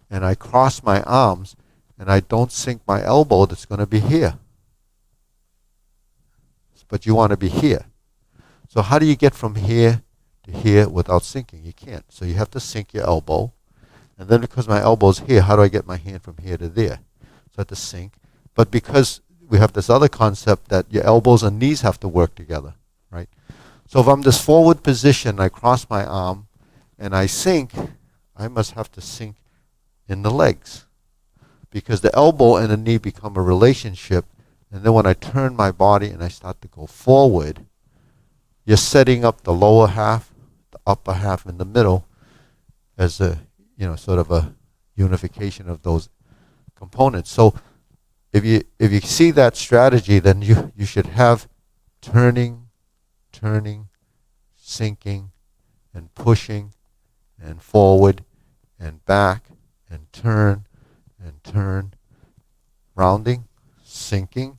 and I cross my arms and I don't sink my elbow, that's going to be here. But you want to be here. So how do you get from here to here without sinking? You can't. So you have to sink your elbow. And then because my elbow's here, how do I get my hand from here to there? So I have to sink. But because we have this other concept that your elbows and knees have to work together, right? So if I'm this forward position, I cross my arm and I sink, I must have to sink in the legs. Because the elbow and the knee become a relationship. And then when I turn my body and I start to go forward, you're setting up the lower half, the upper half, and the middle as a, sort of a unification of those components. So if you see that strategy, then you should have turning, sinking, and pushing, and forward, and back, and turn, rounding, sinking,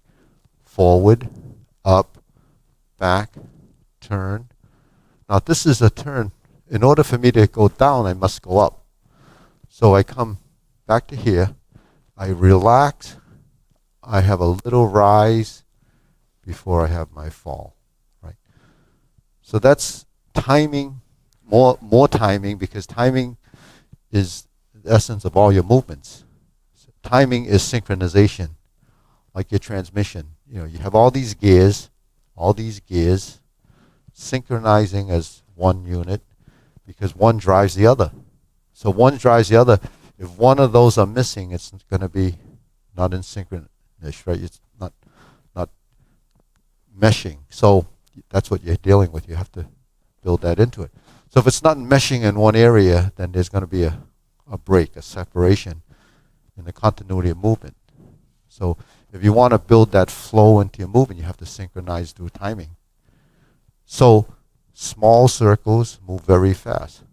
forward, up, back, turn. Now this is a turn. In order for me to go down, I must go up. So I come back to here, I relax, I have a little rise before I have my fall, right? So that's timing, more timing, because timing is the essence of all your movements. So timing is synchronization, like your transmission. You have all these gears synchronizing as one unit because one drives the other. So one drives the other. If one of those are missing, it's going to be not in synchronous, right? It's not meshing. So that's what you're dealing with. You have to build that into it. So if it's not meshing in one area, then there's going to be a break, a separation in the continuity of movement. So if you want to build that flow into your movement, you have to synchronize through timing. So small circles move very fast.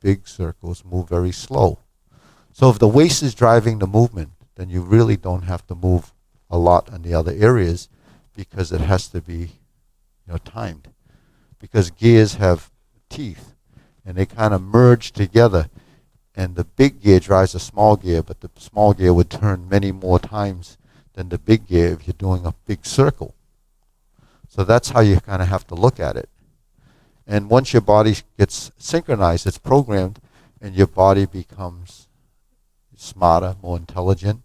Big circles move very slow. So if the waist is driving the movement, then you really don't have to move a lot in the other areas because it has to be timed. Because gears have teeth and they kind of merge together. And the big gear drives the small gear, but the small gear would turn many more times than the big gear if you're doing a big circle. So that's how you kind of have to look at it. And once your body gets synchronized, it's programmed, and your body becomes smarter, more intelligent,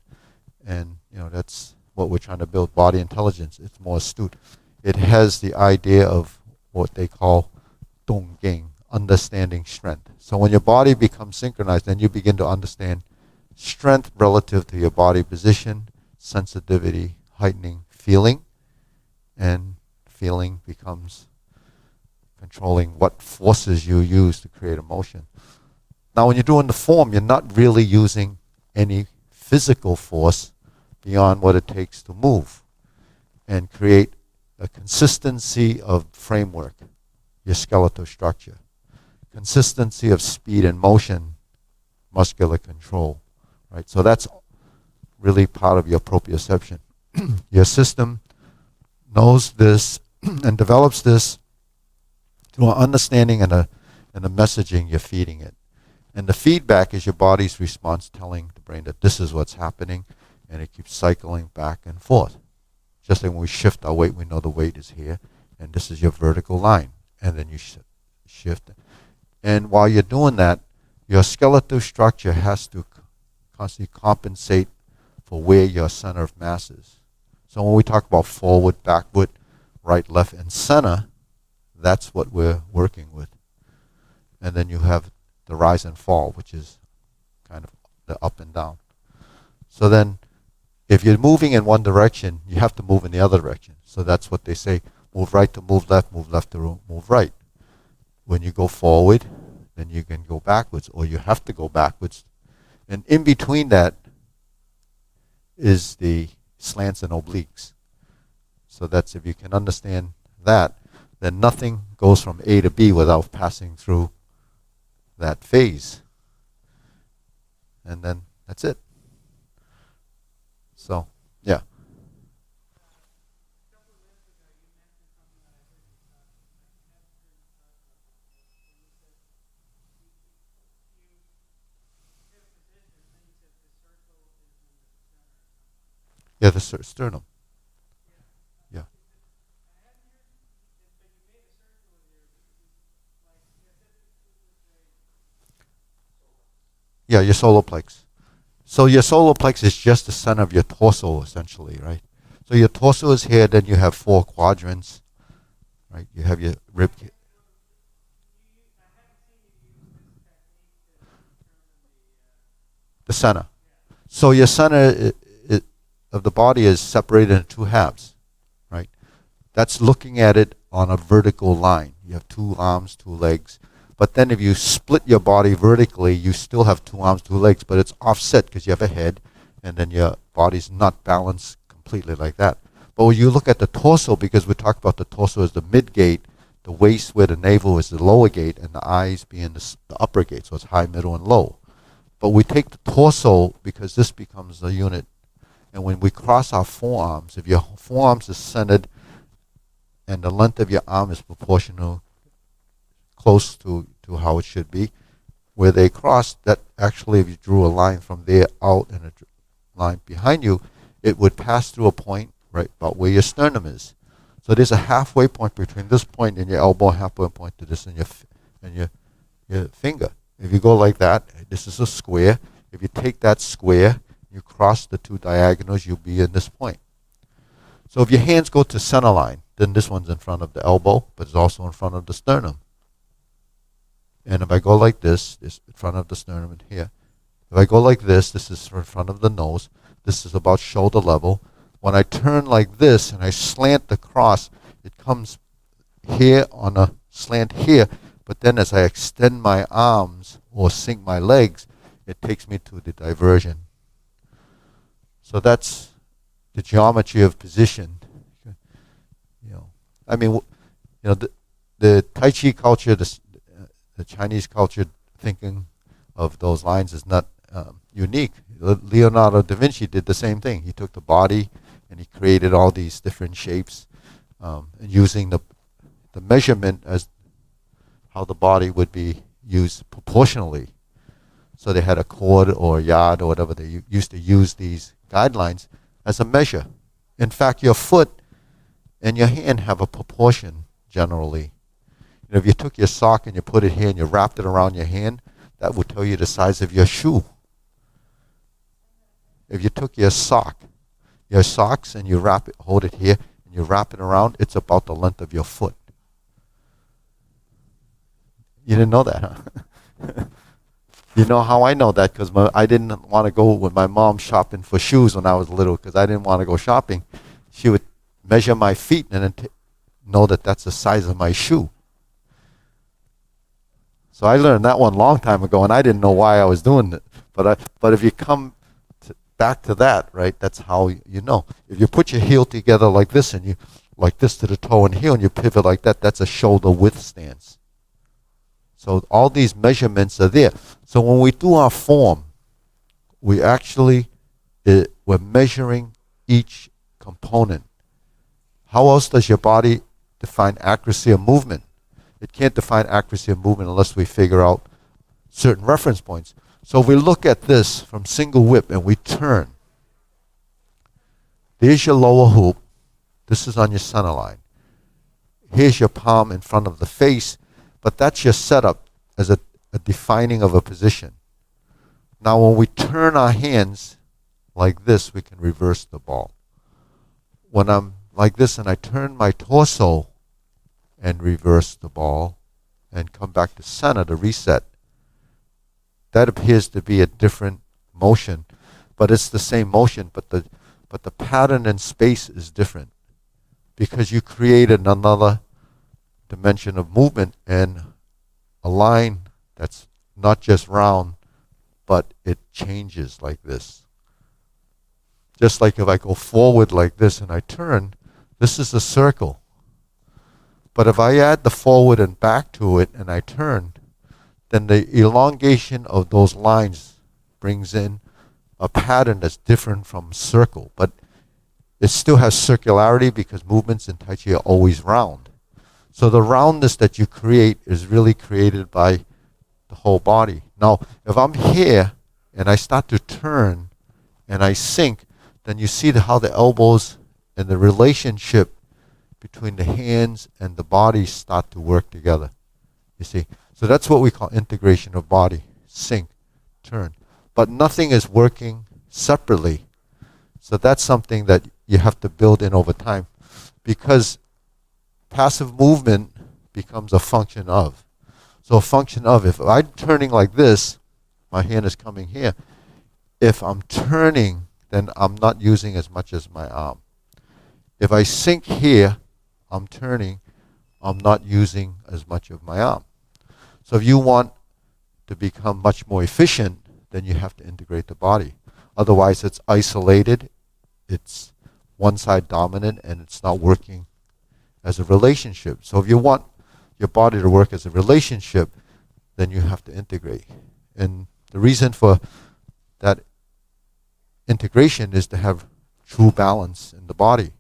and that's what we're trying to build, body intelligence. It's more astute. It has the idea of what they call donggeng, understanding strength. So when your body becomes synchronized, then you begin to understand strength relative to your body position, sensitivity, heightening, feeling, and feeling becomes controlling what forces you use to create emotion. Now when you're doing the form, you're not really using any physical force beyond what it takes to move and create a consistency of framework, your skeletal structure, consistency of speed and motion, muscular control, right? So that's really part of your proprioception. Your system knows this and develops this through an understanding and And the messaging, you're feeding it. And the feedback is your body's response telling the brain that this is what's happening, and it keeps cycling back and forth. Just like when we shift our weight, we know the weight is here, and this is your vertical line. And then you shift it. And while you're doing that, your skeletal structure has to constantly compensate for where your center of mass is. So when we talk about forward, backward, right, left, and center, that's what we're working with. And then you have the rise and fall, which is kind of the up and down. So then, if you're moving in one direction, you have to move in the other direction. So that's what they say, move right to move left to move right. When you go forward, then you can go backwards, or you have to go backwards. And in between that is the slants and obliques. So that's, if you can understand that, then nothing goes from A to B without passing through that phase. And then that's it. So, yeah. Yeah, the sternum. Yeah. Yeah, your solar plex. So your solar plex is just the center of your torso, essentially, right? So your torso is here, then you have 4 quadrants, right? You have your rib. The center. So your center of the body is separated into 2 halves, right? That's looking at it on a vertical line. You have 2 arms, 2 legs. But then if you split your body vertically, you still have 2 arms, 2 legs, but it's offset because you have a head, and then your body's not balanced completely like that. But when you look at the torso, because we talk about the torso as the mid gate, the waist where the navel is the lower gate, and the eyes being the upper gate, so it's high, middle, and low. But we take the torso because this becomes the unit. And when we cross our forearms, if your forearms is centered and the length of your arm is proportional, close to how it should be, where they cross, that actually, if you drew a line from there out and a line behind you, it would pass through a point right about where your sternum is. So there's a halfway point between this point and your elbow, halfway point to this and your finger. If you go like that, this is a square. If you take that square, you cross the 2 diagonals, you'll be in this point. So if your hands go to center line, then this one's in front of the elbow, but it's also in front of the sternum. And if I go like this in front of the sternum and here. If I go like this is in front of the nose. This is about shoulder level. When I turn like this and I slant the cross, it comes here on a slant here. But then as I extend my arms or sink my legs, it takes me to the diversion. So that's the geometry of position. I mean, the Tai Chi culture, the Chinese culture thinking of those lines is not unique. Leonardo da Vinci did the same thing. He took the body and he created all these different shapes, and using the measurement as how the body would be used proportionally. So they had a cord or a yard or whatever. They used to use these guidelines as a measure. In fact, your foot and your hand have a proportion generally. If you took your sock and you put it here and you wrapped it around your hand, that would tell you the size of your shoe. If you took your socks and you hold it here and you wrap it around, it's about the length of your foot. You didn't know that, huh? You know how I know that? Because I didn't want to go with my mom shopping for shoes when I was little because I didn't want to go shopping. She would measure my feet and then know that that's the size of my shoe. So I learned that one a long time ago, and I didn't know why I was doing it. But if you come back to that, right, that's how you know. If you put your heel together like this and you like this to the toe and heel and you pivot like that, that's a shoulder width stance. So all these measurements are there. So when we do our form, we actually, we're measuring each component. How else does your body define accuracy of movement? It can't define accuracy of movement unless we figure out certain reference points. So if we look at this from single whip and we turn, there's your lower hoop. This is on your center line. Here's your palm in front of the face, but that's your setup as a defining of a position. Now when we turn our hands like this, we can reverse the ball. When I'm like this and I turn my torso and reverse the ball and come back to center to reset, that appears to be a different motion, but it's the same motion, but the pattern in space is different because you created another dimension of movement and a line that's not just round, but it changes like this. Just like if I go forward like this and I turn, this is a circle. But if I add the forward and back to it and I turn, then the elongation of those lines brings in a pattern that's different from circle. But it still has circularity because movements in Tai Chi are always round. So the roundness that you create is really created by the whole body. Now, if I'm here and I start to turn and I sink, then you see how the elbows and the relationship between the hands and the body start to work together. You see? So that's what we call integration of body. Sink, turn. But nothing is working separately. So that's something that you have to build in over time. Because passive movement becomes a function of. So a function of, if I'm turning like this, my hand is coming here. If I'm turning, then I'm not using as much as my arm. If I sink here, I'm turning, I'm not using as much of my arm. So if you want to become much more efficient, then you have to integrate the body. Otherwise, it's isolated, it's one side dominant, and it's not working as a relationship. So if you want your body to work as a relationship, then you have to integrate. And the reason for that integration is to have true balance in the body,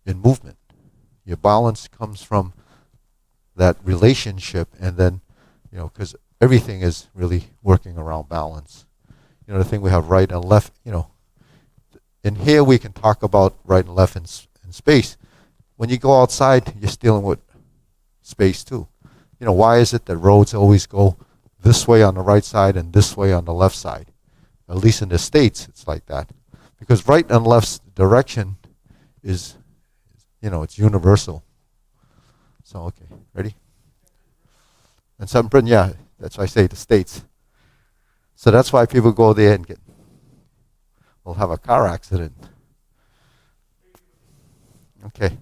in movement. Your balance comes from that relationship, and then, because everything is really working around balance. The thing we have right and left, in here we can talk about right and left in space. When you go outside, you're dealing with space too. Why is it that roads always go this way on the right side and this way on the left side? At least in the States, it's like that. Because right and left direction is, it's universal. So, okay, ready? And some Britain, yeah, that's why I say the States. So that's why people go there and will have a car accident. Okay.